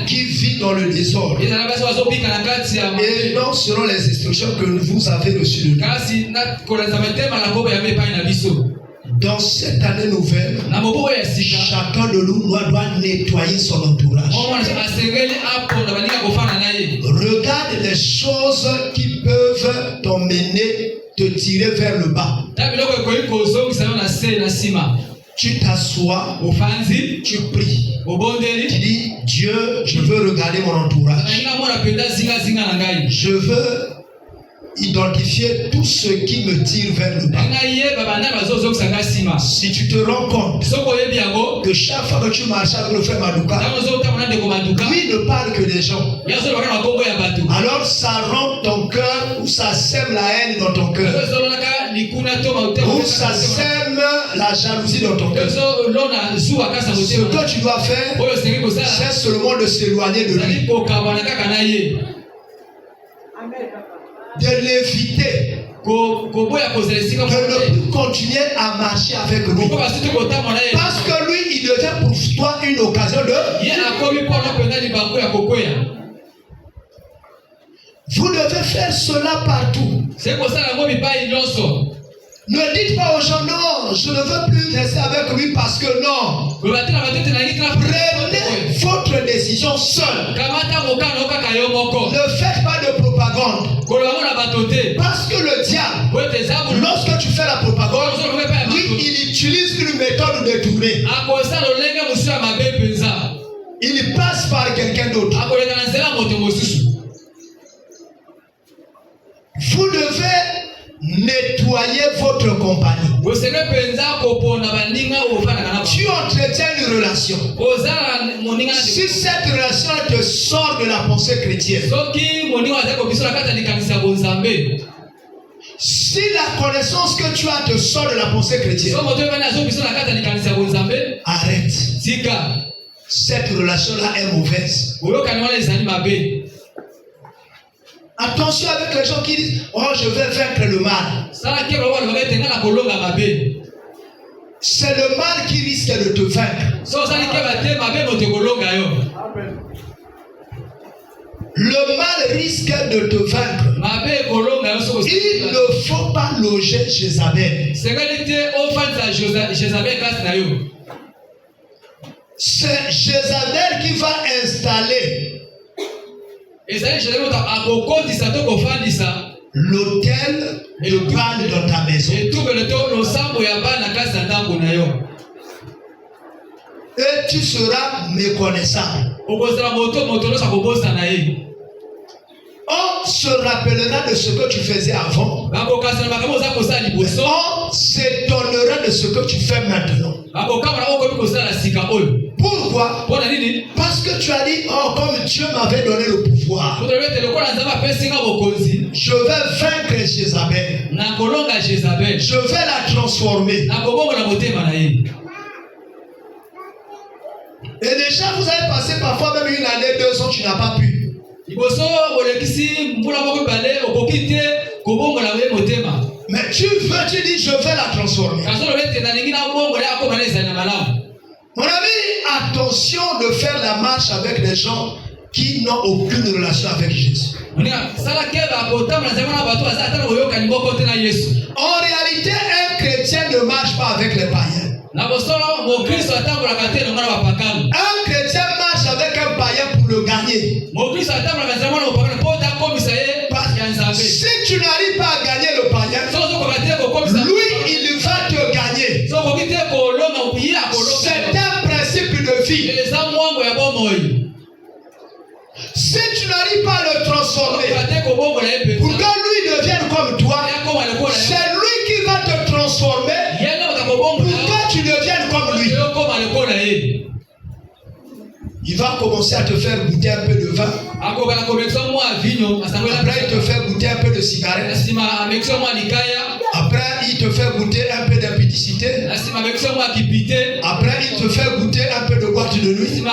qui vit dans le désordre et non selon les instructions que vous avez reçues de nous. Dans cette année nouvelle, chacun de nous doit nettoyer son entourage. Regarde les choses qui peuvent t'emmener, te tirer vers le bas. Tu t'assois, tu pries. Tu dis, Dieu, je veux regarder mon entourage. Je veux identifier tout ce qui me tire vers le bas. Si tu te rends compte que chaque fois que tu marches avec le frère Madouka, lui ne parle que des gens, alors ça rend ton cœur, ou ça sème la haine dans ton cœur, ou ça sème la jalousie dans ton cœur. Ce que tu dois faire, c'est seulement de s'éloigner de lui, de l'éviter, de ne plus continuer à marcher avec lui, parce que lui il devient pour toi une occasion de... Vous devez faire cela partout. Ne dites pas aux gens non, je ne veux plus rester avec lui parce que non. Prenez votre décision seul. Ne faites pas de propagande. Parce que le diable, lorsque tu fais la propagande, lui il utilise une méthode détournée. Il passe par quelqu'un d'autre. Vous devez nettoyer votre compagnie. Tu entretiens une relation. Si cette relation te sort de la pensée chrétienne, si la connaissance que tu as te sort de la pensée chrétienne, arrête. Cette relation-là est mauvaise. Attention avec les gens qui disent oh je vais vaincre le mal. C'est le mal qui risque de te vaincre. Le mal risque de te vaincre. Il ne faut pas loger Jézabel. C'est Jézabel qui va installer l'autel de Baal dans ta maison. Et tu seras méconnaissable. On se rappellera de ce que tu faisais avant. On s'étonnera de ce que tu fais maintenant. Pourquoi? Parce que tu as dit, oh, comme Dieu m'avait donné le pouvoir, je vais vaincre Jézabel. Je vais la transformer. Et déjà, vous avez passé parfois même une année, 2 ans, tu n'as pas pu. Mais tu dis, je vais la transformer. Mon ami, attention de faire la marche avec des gens qui n'ont aucune relation avec Jésus. En réalité, un chrétien ne marche pas avec les païens. Un chrétien marche avec un païen pour le gagner. Si tu n'arrives pas à gagner le païen, lui, il va te gagner. C'est un principe de vie. Si tu n'arrives pas à le transformer, pour que lui devienne comme toi, c'est lui qui va te transformer pour que tu deviennes comme lui. Il va commencer à te faire goûter un peu de vin. Après, il te fait goûter un peu de cigarette. Après, il te fait goûter un peu d'impudicité. Après, il te fait goûter un peu de boîte de nuit.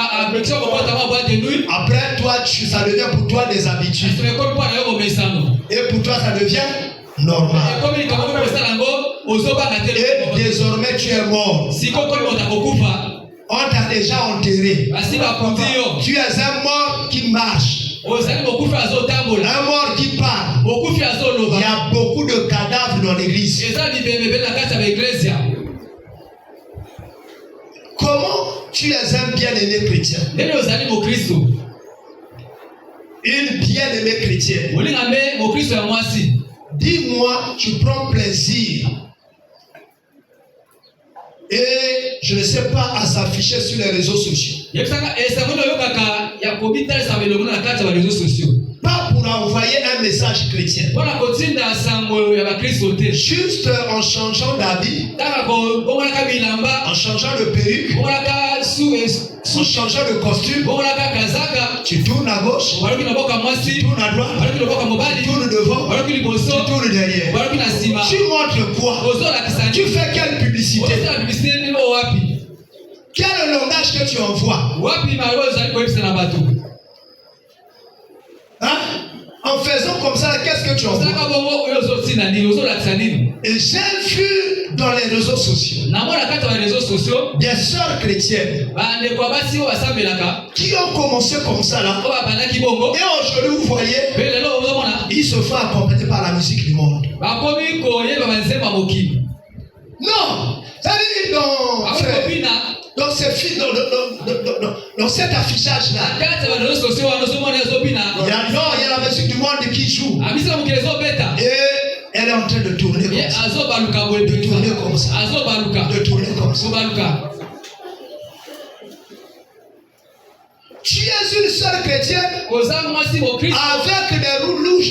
Après, toi, ça devient pour toi des habitudes. Et pour toi, ça devient normal. Et désormais tu es mort. On t'a déjà enterré. Tu es un mort qui marche. Un mort qui parle. Il y a beaucoup de cadavres dans l'église. Comment tu es un bien-aimé chrétien? Une bien-aimée chrétienne. Dis-moi, tu prends plaisir. Et je ne sais pas à s'afficher sur les réseaux sociaux. Pas pour envoyer un message chrétien. Juste en changeant d'habit, en changeant de perruque, en changeant de costume, tu tournes à gauche, tu tournes à droite, tu tournes devant, tu tournes derrière. Tu montres quoi? Tu fais quelle publicité? Quel est le langage que tu envoies? Hein? En faisant comme ça, qu'est-ce que tu envoies? Et j'ai vu dans les réseaux sociaux des sœurs chrétiennes qui ont commencé comme ça là. Et aujourd'hui, vous voyez, ils se font accompagner par la musique du monde. Non! C'est-à-dire dans ces films, dans cet affichage-là, il y a la musique du monde qui joue. Et elle est en train de tourner comme ça. De tourner comme ça. De tourner comme ça. Tu es une sœur chrétienne avec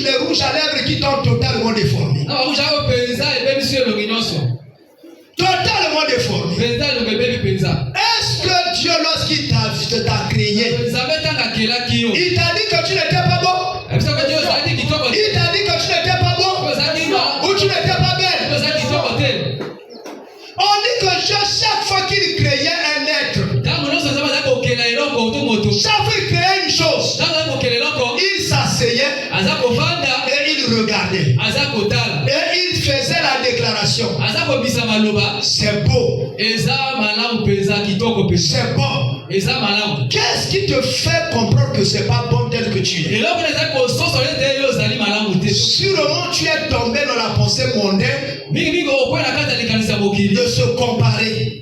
des rouges à lèvres qui t'ont totalement déformé. Totalement déformé. Est-ce que Dieu, lorsqu'il t'a créé, il t'a dit que tu n'étais pas bon? Il t'a dit que tu n'étais pas bon? Ou tu n'étais pas belle? On dit que Dieu, chaque fois qu'il créait un être, chaque fois qu'il créait une chose, il s'asseyait et il regardait. Et il faisait la déclaration. C'est beau. C'est bon. Qu'est-ce qui te fait comprendre que c'est pas bon tel que tu es? Sûrement tu es tombé dans la pensée mondaine de se comparer.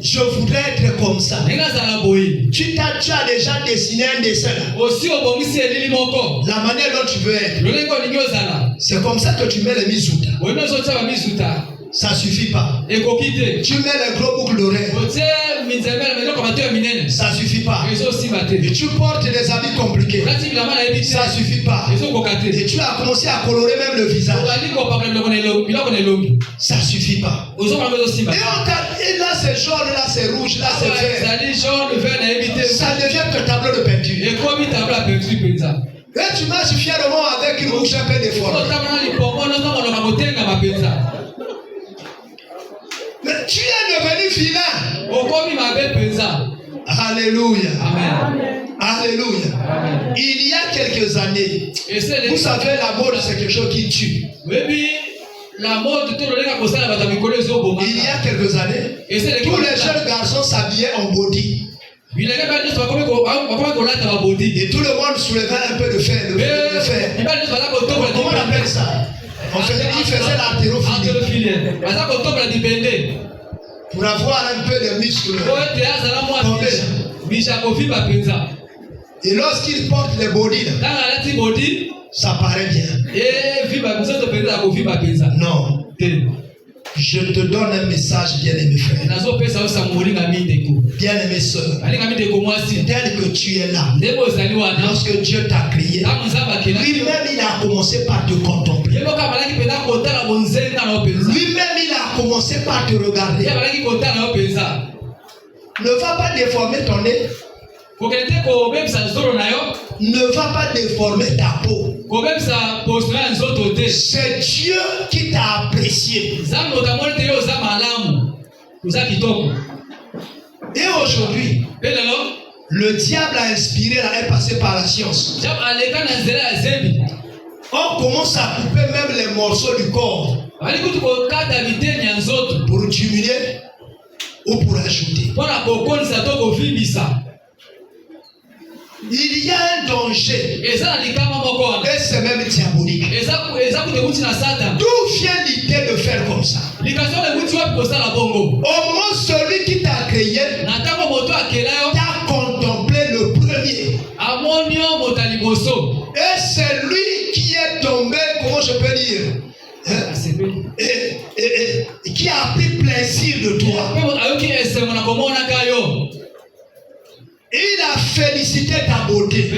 Je voudrais être comme ça. Tu as déjà dessiné un dessin. La manière dont tu veux être. C'est comme ça que tu mets les misuta. Ça suffit pas. Tu mets les gros boucles d'oreilles. Ça suffit pas. Et tu portes des habits compliqués. Ça suffit pas. Et tu as commencé à colorer même le visage. Ça suffit pas. Et là c'est jaune, là c'est rouge, là c'est vert. Ça devient un tableau de peinture. Et tu marches fièrement avec une bouche un peu déformée. Mais tu es devenu vilain. Alléluia. Amen. Alléluia. Amen. Il y a quelques années, vous savez, la mode c'est quelque chose qui tue. Il y a quelques années, tous les jeunes garçons s'habillaient en body. Et tout le monde soulevait un peu de fer. Comment on appelle ça? Il faisait l'haltérophilie. Pour avoir un peu de muscles. Et lorsqu'il porte les body, ça paraît bien. Non. Je te donne un message, bien-aimé frère. Bien-aimé soeur. Tel que tu es là, lorsque Dieu t'a créé, lui-même il a commencé par te contempler. Lui-même il a commencé par te regarder. Ne va pas déformer ton nez. Ne va pas déformer ta peau. C'est Dieu qui t'a apprécié. Et aujourd'hui, le diable a inspiré, est passé par la science. On commence à couper même les morceaux du corps. Pour diminuer ou pour ajouter. Il y a un danger. Et c'est même diabolique. D'où vient l'idée de faire comme ça? Au moins celui qui t'a créé t'a contemplé le premier. Et c'est lui qui est tombé, comment je peux dire, qui a pris plaisir de toi. Il a félicité ta beauté.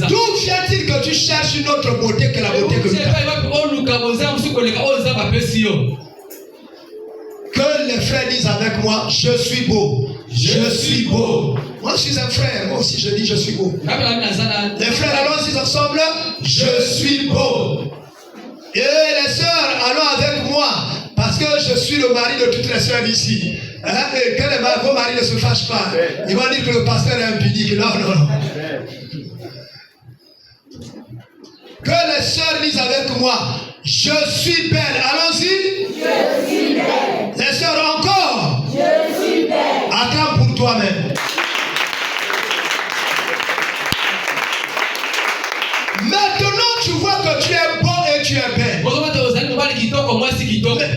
D'où vient-il que tu cherches une autre beauté que la beauté que tu as? Que les frères disent avec moi, je suis beau. Je suis beau. Moi je suis un frère, moi aussi je dis je suis beau. Les frères, allons-y ensemble, je suis beau. Et les sœurs, allons avec moi, parce que je suis le mari de toutes les sœurs ici. Et que vos maris ne se fâchent pas. Ils vont dire que le pasteur est impudique. Non, non, non. Que les sœurs disent avec moi, je suis belle. Allons-y. Je suis belle. Les sœurs encore. Je suis belle. Attends pour toi-même. Maintenant, tu vois que tu es beau et tu es belle. Mais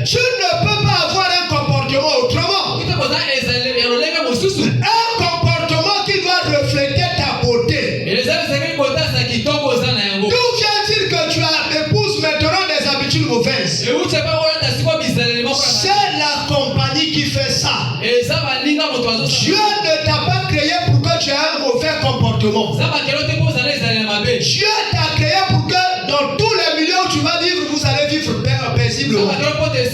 tu ne peux pas avoir un comportement autrement. Un comportement qui doit refléter ta beauté. D'où vient-il que tu épouses maintenant des habitudes mauvaises? C'est la compagnie qui fait ça. Dieu ne t'a pas créé pour que tu aies un mauvais comportement. Dieu t'a créé pour que dans tous les milieux où tu vas vivre, vous allez vivre paisiblement. Mais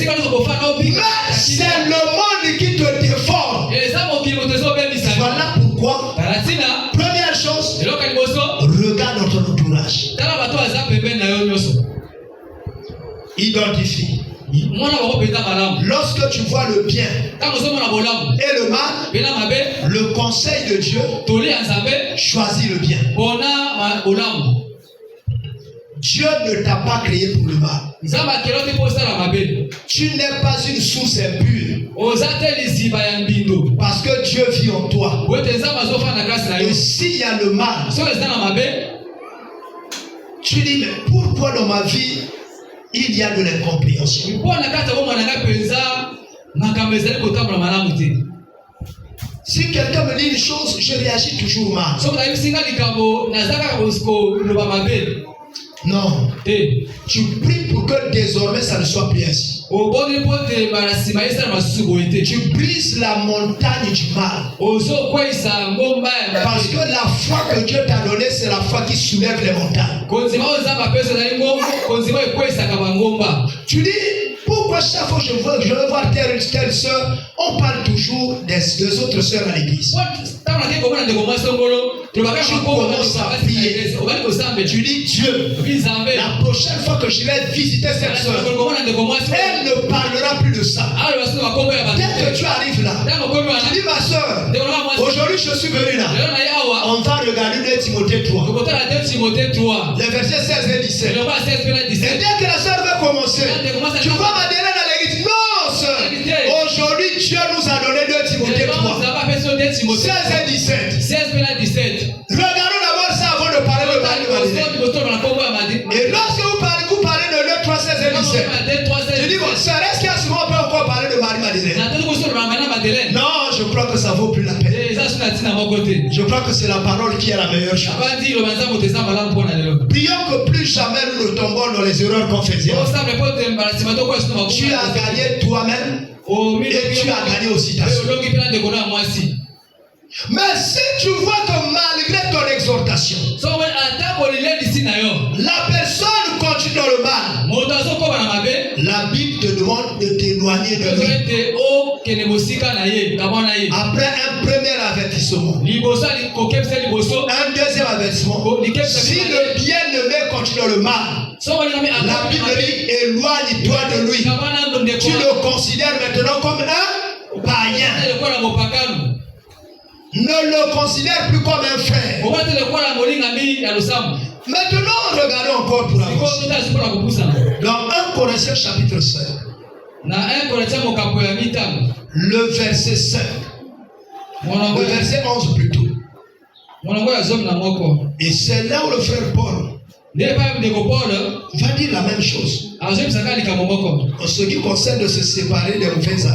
c'est le monde qui te déforme. Voilà pourquoi, première chose, regarde notre entourage. Identifie. Lorsque tu vois le bien et le mal, le conseil de Dieu, choisis le bien. Dieu ne t'a pas créé pour le mal. Tu n'es pas une source impure. Parce que Dieu vit en toi. Et s'il y a le mal, tu dis, mais pourquoi dans ma vie il y a de l'incompréhension? Si quelqu'un me dit une chose, je réagis toujours mal. Non. Tu pries pour que désormais ça ne soit plus ainsi. Tu brises la montagne du mal. Parce que la foi que Dieu t'a donnée, c'est la foi qui soulève les montagnes. Tu dis, pourquoi chaque fois que je veux voir telle soeur, on parle toujours des autres sœurs à l'église? Tu commences à prier. Tu dis, Dieu, la prochaine fois que je vais visiter cette soeur, elle ne parlera plus de ça. Dès que tu arrives là, tu dis, ma soeur, aujourd'hui je suis venu là. On va regarder 2 Timothée 3. Les versets 16 et 17. Et dès que la soeur va commencer, tu vas m'adhérer dans l'église. Non, soeur. Aujourd'hui, Dieu nous a donné 2 Timothée 3. 16 et 17. Regardons d'abord ça avant de parler de Marie Madeleine. Et lorsque vous parlez de 2, 3, 16 et 17. Je dis, bon, ça reste qu'à ce moment on peut encore parler de Marie Madeleine. Non, je crois que ça vaut plus la peine. Je crois que c'est la parole qui est la meilleure chose. Prions que plus jamais nous ne tombons dans les erreurs qu'on faisait. Tu as gagné toi-même et tu as gagné aussi ta soeur. Mais si tu vois que malgré ton exhortation, la personne continue dans le mal, la Bible te demande de t'éloigner de lui. Après un premier avertissement, un deuxième avertissement, si le bien-aimé continue dans le mal, la Bible dit éloigne-toi de lui. Tu le considères maintenant comme un païen. Ne le considère plus comme un frère. Maintenant, regardons encore pour avancer. Dans 1 Corinthiens chapitre 5. Le verset 5. Le verset 11 plutôt. Et c'est là où le frère Paul va dire la même chose. En ce qui concerne de se séparer des mauvais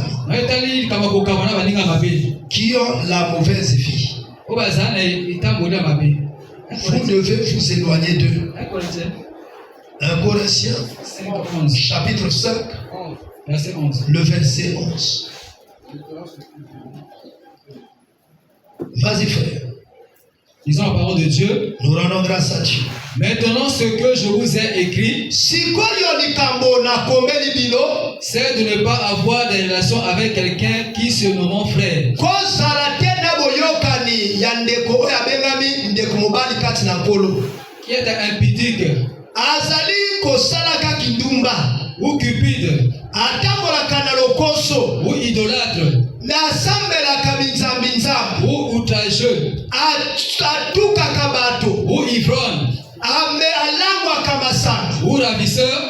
amis qui ont la mauvaise vie. Vous devez vous éloigner d'eux. 1 Corinthiens chapitre 5 le verset 11. Vas-y frère. Disons la parole de Dieu. Nous rendons grâce à Dieu. Maintenant, ce que je vous ai écrit, c'est de ne pas avoir des relations avec quelqu'un qui se nomme frère. Qui est impudique, ou cupide, ou idolâtre, ou outrageux, ou ivrogne, ou ravisseur,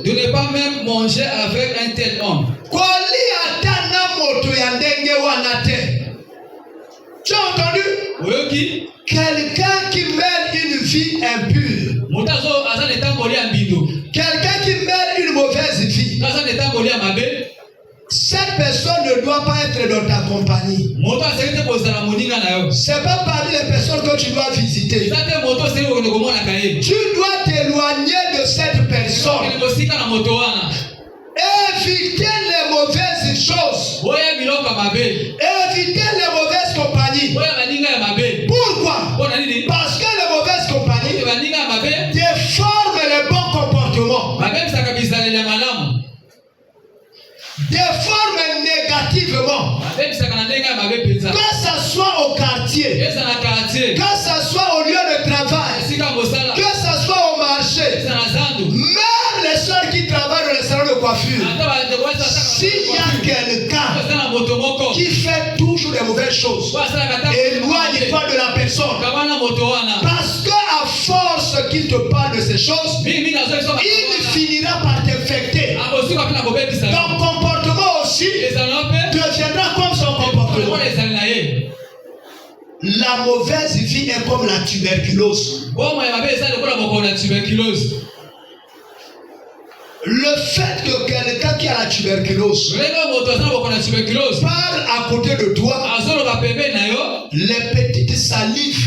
de ne pas même manger avec un tel homme. Tu as entendu? Oui. Quelqu'un qui mène une vie impure. Quelqu'un qui mène une mauvaise vie. Cette personne ne doit pas être dans ta compagnie. C'est pas parmi les personnes que tu dois visiter. Tu dois t'éloigner de cette personne. Éviter les mauvaises choses. Éviter les mauvaises compagnies. Pourquoi? Parce que les mauvaises compagnies déforment les bons comportements. Déforment négativement. Que ce soit au quartier, que ce soit au lieu de travail, que ce soit au marché, même les soeurs qui travaillent dans les salons de coiffure, s'il y a quelqu'un qui fait toujours des mauvaises choses, éloigne-toi de la personne. Parce qu'à force qu'il te parle de ces choses, il finira par t'infecter. Ton comportement aussi deviendra comme son comportement. La mauvaise vie est comme la tuberculose. Le fait que quelqu'un qui a la tuberculose parle à côté de toi, les petites salives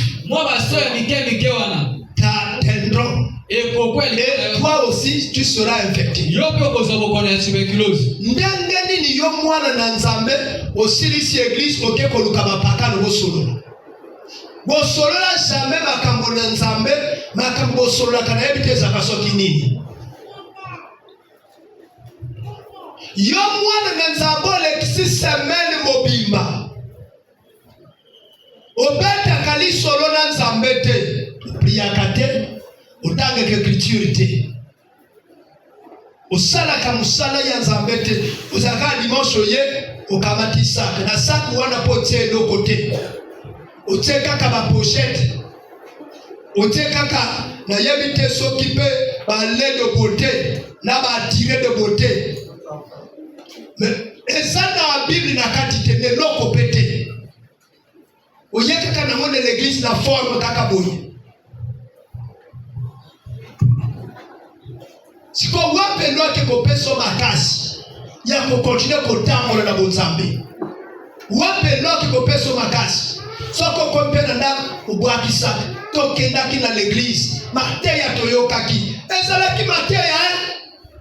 t'atteindront. Et toi aussi, tu seras infecté. Yo mwana na nzambo le 6 semaines mobimba. Obeta kali solo na nzambete. Priakate. Utange ke écriture te. Osala kamusala ya nzambete. Uzaka dimanche ye okamati sac. Na sac wana potie no côté. Otie kaka ba pochette. Otie kaka na yebite s'occuper ba lait de beauté. Na ba tirer de beauté. Mais et ça dans la Bible n'a qu'à tenir l'eau pété. Oye kaka na mone l'église la forme kaka boye. Si ko wape no ke ko peso makasi ya ko continuer ko tambola na bonzambe. Wape no ke ko peso makasi. So ko kompena na ubwakisa to kenda kina l'église. Mateya toyokaki. Ezala ki mateya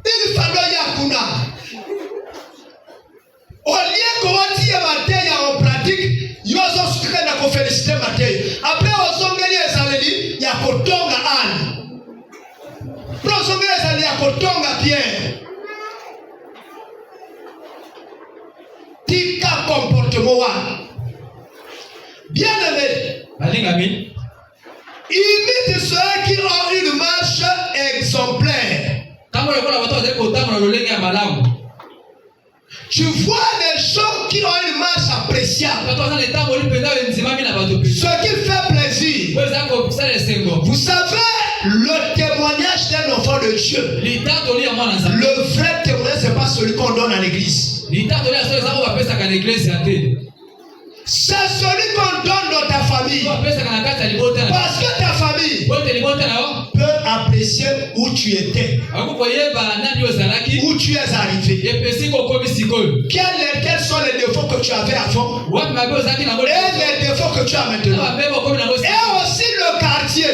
il falo ya kuna. Au lieu qu'on tire Mateya en pratique, ils ont soutenu la félicité Mateya. Après, on s'en vient à l'Élie, il y a Kotonga Anne. Après, on s'en vient à l'Élie, il y a Kotonga Pierre. Tika comportement. Bien aimé. Imite ceux qui ont une marche exemplaire. Tu vois les gens qui ont une marche appréciable. Ce qui fait plaisir. Vous savez, le témoignage d'un enfant de Dieu, le vrai témoignage, c'est pas celui qu'on donne à l'église. C'est celui qu'on donne dans ta famille. Parce que ta famille peut apprécier où tu étais, où tu es arrivé, quels sont les défauts que tu avais avant et les défauts que tu as maintenant. Et aussi le quartier.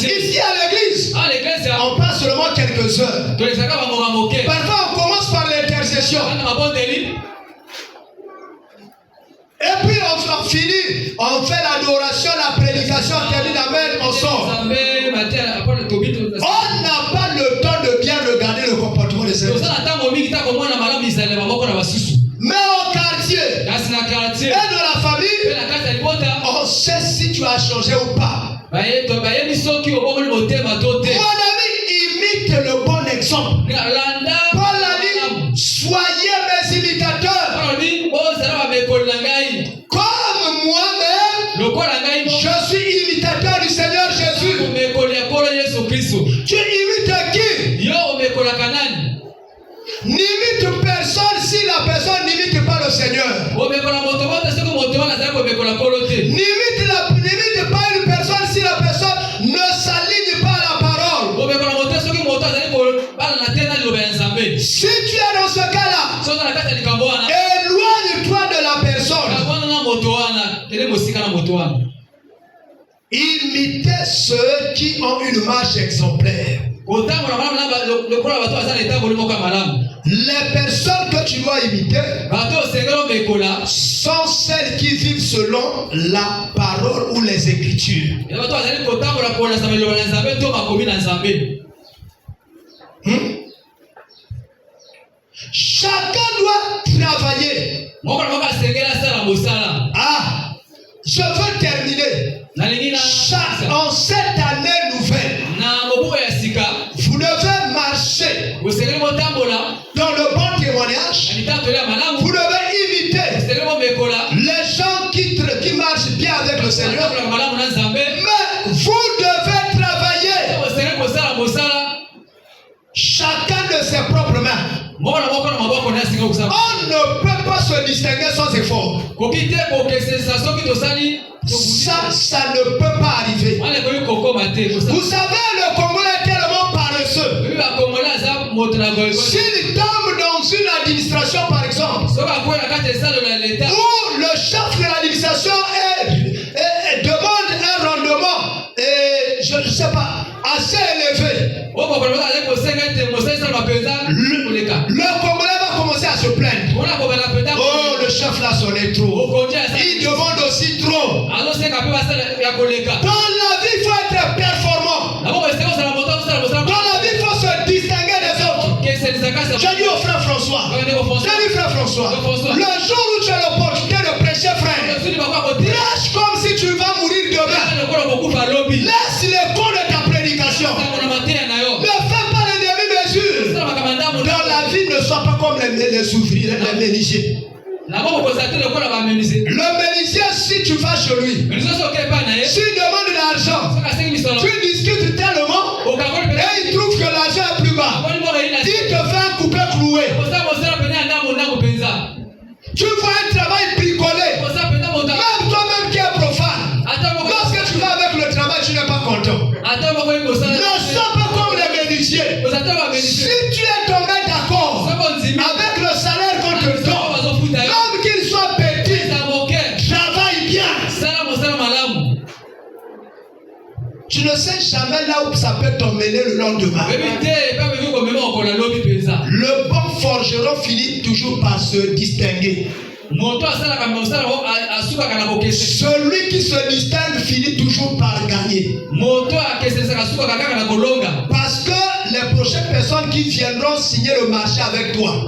Ici à l'église, on passe seulement quelques heures. Parfois on commence par l'intercession. Et puis on finit, on fait l'adoration, la prédication, on termine, amen, on sort. On n'a pas le temps de bien regarder le comportement des services. Mais au quartier et dans la famille, on sait si tu as changé ou pas. Mon ami, imite le bon exemple. Paul a dit, soyez mes imitateurs. Comme moi-même, je suis imitateur du Seigneur Jésus. Tu imites qui? N'imite personne si la personne n'imite pas le Seigneur. N'imite pas une personne si la personne ne s'aligne pas à la parole. Si tu es dans ce cas-là, éloigne-toi de la personne. Imitez ceux qui ont une marche exemplaire. Les personnes que tu dois imiter sont celles qui vivent selon la parole ou les Écritures. Chacun doit travailler. Je veux terminer. En cette année nouvelle, vous devez marcher dans le bon témoignage. Vous devez imiter les gens qui marchent bien avec le Seigneur. Mais vous devez travailler chacun de ses propres mains. On ne peut pas se distinguer sans effort. Ça ne peut pas arriver. Vous savez, le Congolais est tellement paresseux. S'il tombe dans une administration, par exemple, où le chef de l'administration demande un rendement, je ne sais pas, assez élevé, le Congolais va commencer à se plaindre. Oh, le chef là sonnait trop. Il demande aussi trop. Dans la vie, il faut être performant. Dans la vie, il faut se distinguer des autres. J'ai dit au frère François, le jour où tu as l'opportunité de prêcher, frère, prêche comme si tu vas mourir demain. Laisse les cours de ta prédication. Ne fais pas les demi-mesures. Dans la vie, ne sois pas comme les ouvriers, les menuisiers. Le menuisier, si tu vas chez lui, s'il demande de l'argent, tu discutes tellement et il trouve que l'argent est plus bas. Il te fait un coupé cloué. Tu vois un travail bricolé. Même toi-même qui es profane, lorsque tu vas avec le travail, tu n'es pas content. Ne sois pas comme les menuisiers. Si tu es tombé d'accord avec le salaire qu'on te donne, même qu'il soit petit, travaille bien. Tu ne sais jamais là où ça peut t'emmener le lendemain. Le bon forgeron finit toujours par se distinguer. Celui qui se distingue finit toujours par gagner. Parce que les prochaines personnes qui viendront signer le marché avec toi vont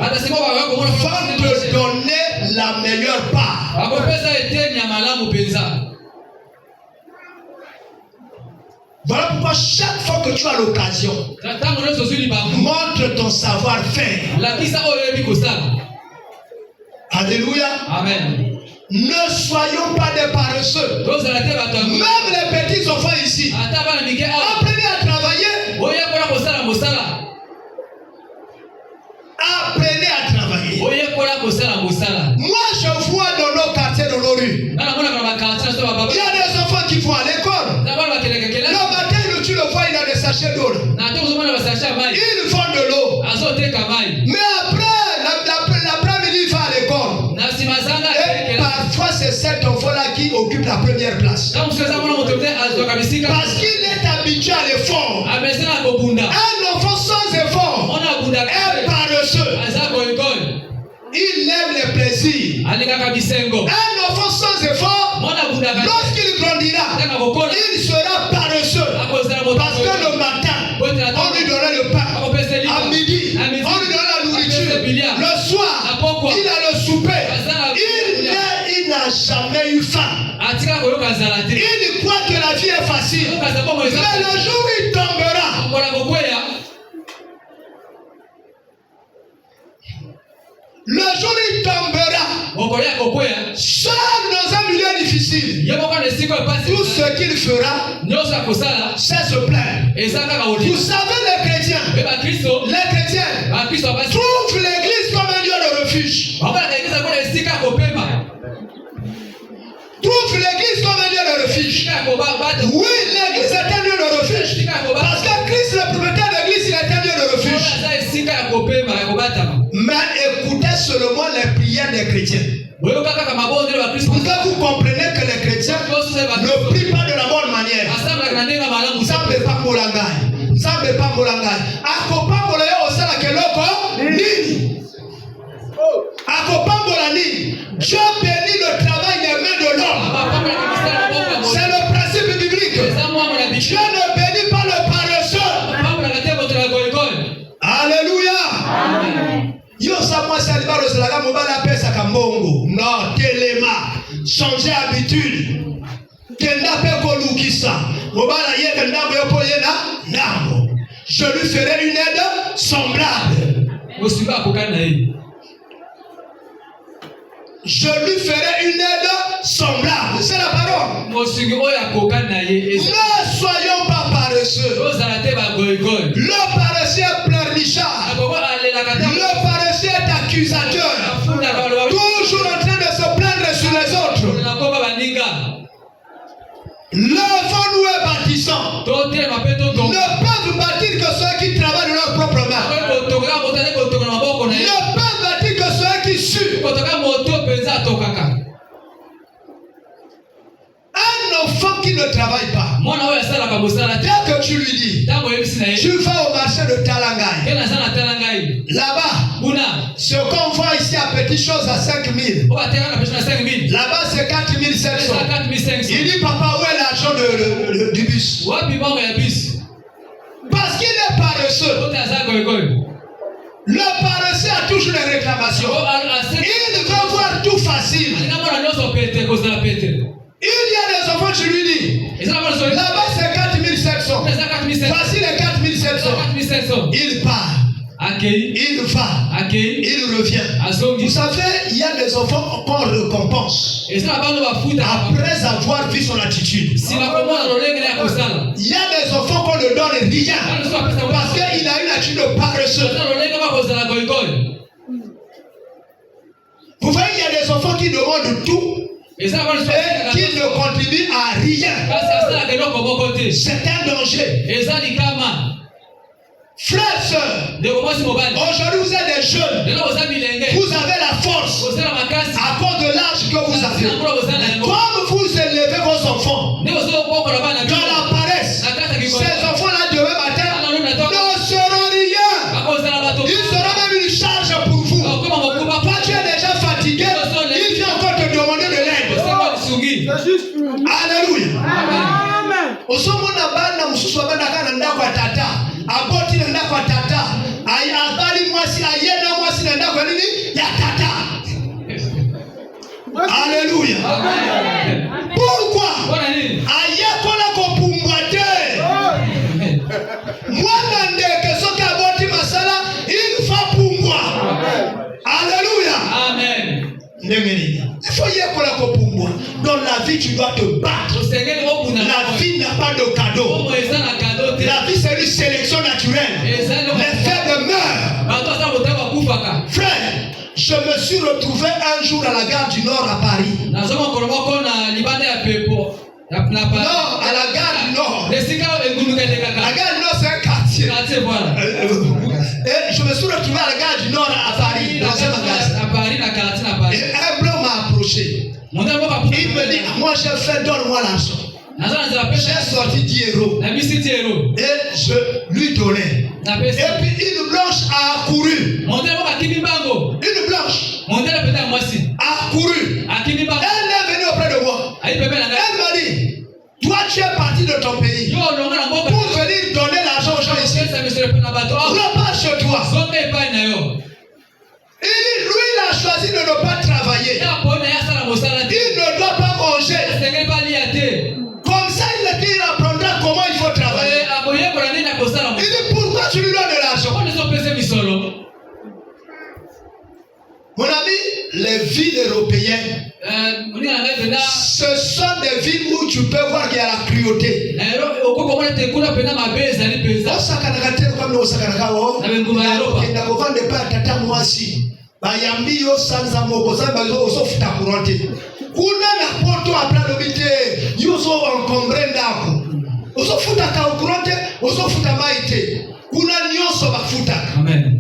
te donner la meilleure part. Voilà pourquoi chaque fois que tu as l'occasion, montre ton savoir-faire. Alléluia. Amen. Ne soyons pas des paresseux. Même les petits enfants ici, apprenez Moi, je vois dans nos quartiers, dans nos rues, il y a des enfants qui vont à l'école. Le matin, tu le vois, il a des sachets d'eau. Ils font de l'eau. Mais après, l'après-midi, il va à l'école. Et parfois, c'est cet enfant-là qui occupe la première place. Parce qu'il est habitué à l'effort. Un enfant sans effort est paresseux. Il aime les plaisirs. Un enfant sans effort, lorsqu'il grandira, il sera paresseux. Parce que le matin, on lui donnait le pain. À midi, on lui donnait la nourriture. Le soir, il a le souper. Il n'a jamais eu faim. Il croit que la vie est facile. Mais le jour où il tombera, seul dans un milieu difficile, tout ce qu'il fera, c'est se plaindre. Vous savez, les chrétiens trouvent l'église comme un lieu de refuge. Trouve l'église comme un lieu de refuge. Oui, l'église est un lieu de refuge. Parce que Christ, le propriétaire de l'église, il est un lieu de refuge. Mais écoutez seulement les prières des chrétiens. Pour que vous compreniez que les chrétiens ne prient pas de la bonne manière. Dieu bénit le travail des mains de l'homme. C'est le principe biblique. Dieu ne bénit pas le paresseux. Alléluia. Yo sama salibaro selaga mobala pesa kambongo. Non, telema. Changer habitude. Kenda pe kolukisa. Mobala ye kenda mo yopo ye na nambo. Je lui ferai une aide semblable. Je lui ferai une aide semblable. C'est la parole. Ne soyons pas paresseux. Le paresseux est pleurnichard. Le paresseux est accusateur. Toujours en train de se plaindre sur les autres. L'enfant nous est bâtissant. Ne peuvent bâtir que ceux qui travaillent de leur propre main. Ne peuvent bâtir que ceux qui suent. Un enfant qui ne travaille pas, dès que tu lui dis, tu vas au marché de Talangai. Là-bas, ce qu'on voit ici à petites choses à 5 000. Là-bas, c'est 4 700. Il dit, papa, où est l'argent du bus? Parce qu'il est paresseux. Le paresseux a toujours des réclamations. Il veut voir tout facile. Il y a des enfants, tu lui dis. Là-bas, c'est 4 700. Voici les 4 700. Il part. Il va. Il revient. Vous savez, il y a des enfants qu'on récompense après avoir vu son attitude. Il y a des enfants qu'on ne donne rien parce qu'il a une attitude paresseuse. Vous voyez, il y a des enfants qui demandent tout et qui ne contribuent à rien. C'est un danger. Frères, sœurs, aujourd'hui vous êtes des jeunes. Vous avez la force à cause de l'âge que vous avez. Comme vous élevez vos enfants dans la paresse, ces enfants-là demain matin ne seront rien. Ils seront même une charge pour vous. Toi tu es déjà fatigué, il vient encore te demander de l'aide. Alléluia. Aboti na ndako tata abali mwasi ayena mwasi na ndako nini ya tata. Alléluia. Pourquoi ayekona kopumbwate mwana ndeke soka aboti masala il faut pumbwa. Alléluia. Amen. Il faut yekola kopumbwa. Dans la vie tu dois te battre. La vie n'a pas de cadeau. La vie c'est une sélection naturelle. Les faibles meurent. Frère, je Je me suis retrouvé un jour à la gare du Nord à Paris. Non, à la gare du Nord. La gare du Nord, c'est un quartier. Et je me suis retrouvé à la gare du Nord à Paris, dans un magasin. Et un blanc m'a approché. Il me dit, moi j'ai fait, donne-moi l'argent. J'ai sorti 10 euros. Et je lui donnais. Et puis une blanche a accouru. Une blanche a accouru. Elle est venue auprès de moi. Elle m'a dit, toi tu es parti de ton pays pour venir donner l'argent aux gens ici. Repars chez toi. Lui il a choisi de ne pas travailler. Il ne doit pas manger. Comme ça il apprendra comment il faut travailler. Il dit, pourquoi tu lui donnes de l'argent? Mon ami, les villes européennes, ce sont des villes où tu peux voir qu'il y a la cruauté. Amen.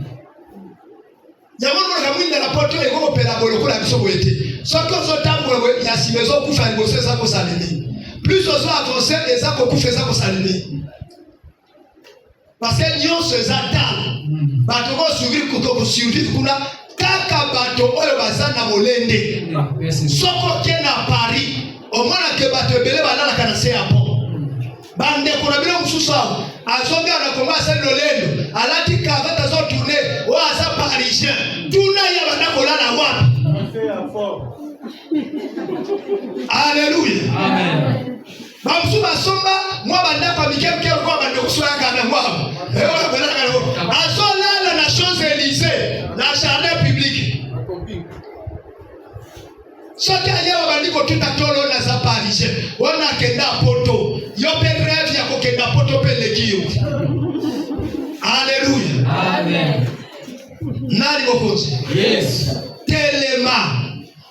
Plus on soit avancé, les gens qui font ça pour s'allumer. Parce que nous sommes atteints. Bato ko survivre kuna kaka bato oyo bazana molende. Soko kena Paris, au moins que bato belé banana kana se apo. Bande kuna bila mususa, azonga na komasa lolendo, alati kavata zo tourner, o asa parisien. Tuna ya bana kolala wapi? Alléluia. Amen. Bamsuba somba moi banda kwa mikem kwa banda kuswanga na moi. Azola na Champs-Élysées, na jardin public. Soki ayewa bandiko tutatolo na za parisien. Wana kenda poto. Yo pe rêve ya kokenda poto pe lekio. Alléluia. Amen. Nani mokozi? Yes. Telema.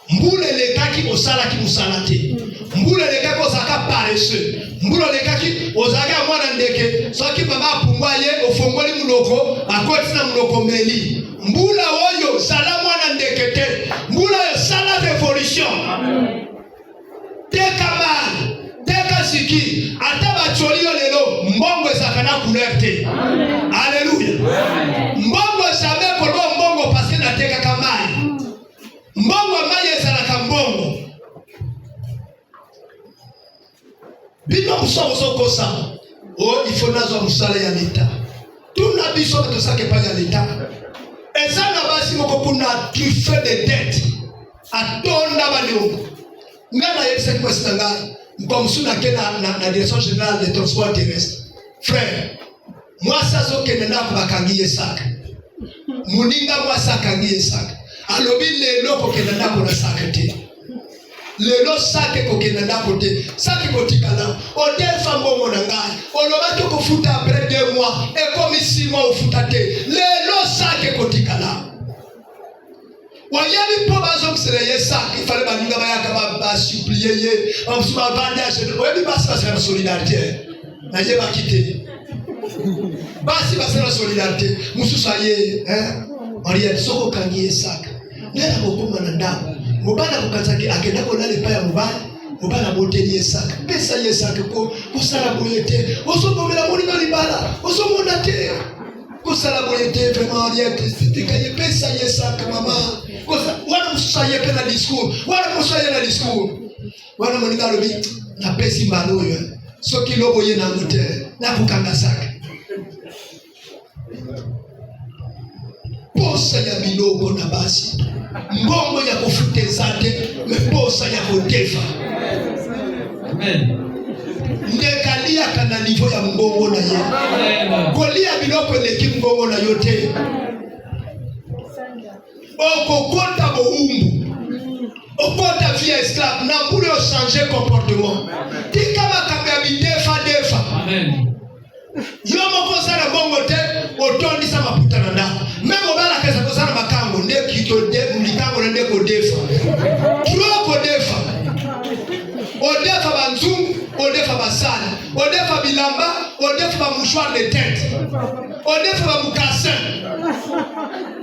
Mbule lekaki osalaki musalate. Mbule lekaki osaka paresseux. Mbule lekaki osaka mwana ndeke. Soki mama pungwaye ofongoli munoko akoti na munoko meli. Mbula oyo sala mwana ndeke te. Mbula yo sala révolution. Teka mali, teka siki, ataba cholio lelo mbongo ezakana couleur te. Alléluia. Mbongo jamais kolwa mbongo parce que na teka kamali. Mbongo maye ezalaka mbongo. Bino muso kosa. Oh, il faut nazo musala ya leta. Tuna biso to sake pa ya leta. Ezana basi moko kuna tu fais des dettes. Atonda banyo. Ngana yebisa kwa sanga. Mkomsuna kena na direction générale des transports terrestres. Frère, moi ça zo kenena bakangiye saka. Muninga moi saka ngiye saka. Alobi lelo kokenda ndako na sakete. Lelo sake kokenda ndako te. Sake kotikala. Odefa mbongo na ngai. Oloba to kofuta après 2 mois. Et comme 6 mois ofuta te. Lelo sake kotikala. Wayeli po bazo kusere sake. Il fallait baninga bayaka ba supplier ye. On se va bandage. Oyebi basi la solidarité. Na ye ba kite. Basi la solidarité. Mususa ye, hein? Oriel soko kangiye sake. Nera kokuma na ndamu. Mubana kukazaki akenda kolale pa ya mubana. Mubana boteli yesaka. Pesa yesaka ko kusala boyete. Osomomela moninga libala. Osomona te. Kusala boyete vraiment Oriel c'était kaye pesa yesaka mama. Kosa wana musaye pe na discours. Wana musaye na discours. Wana moninga lobi na pesi mbaloyo. Soki lobo ye na moteur. Na kukanga saka. Posa ya biloko na basi. Mbongo ya kufutezate. Meposa ya kotefa. Amen. Ndekalia kana nivo ya mbongo na ye. Kolia biloko eleki mbongo na yote. Okokota boumbu. Okota vie esclave. Na mbule o changer comportement. Tika makambe ya defa. Amen. Yomo kosana bongo te. Otondi sama puta na ndako. Memo bala kesa kosana makango. Ndeki to de odefa mukasa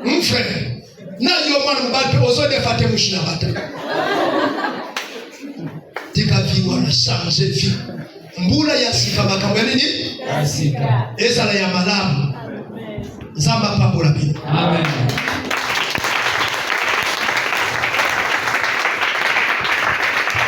mfre na yo mwana mbape ozodefa te mushina bata tika viwa na changer vie mbula ya sika makambo nini asika ezala ya malamu nzamba papola bino amen.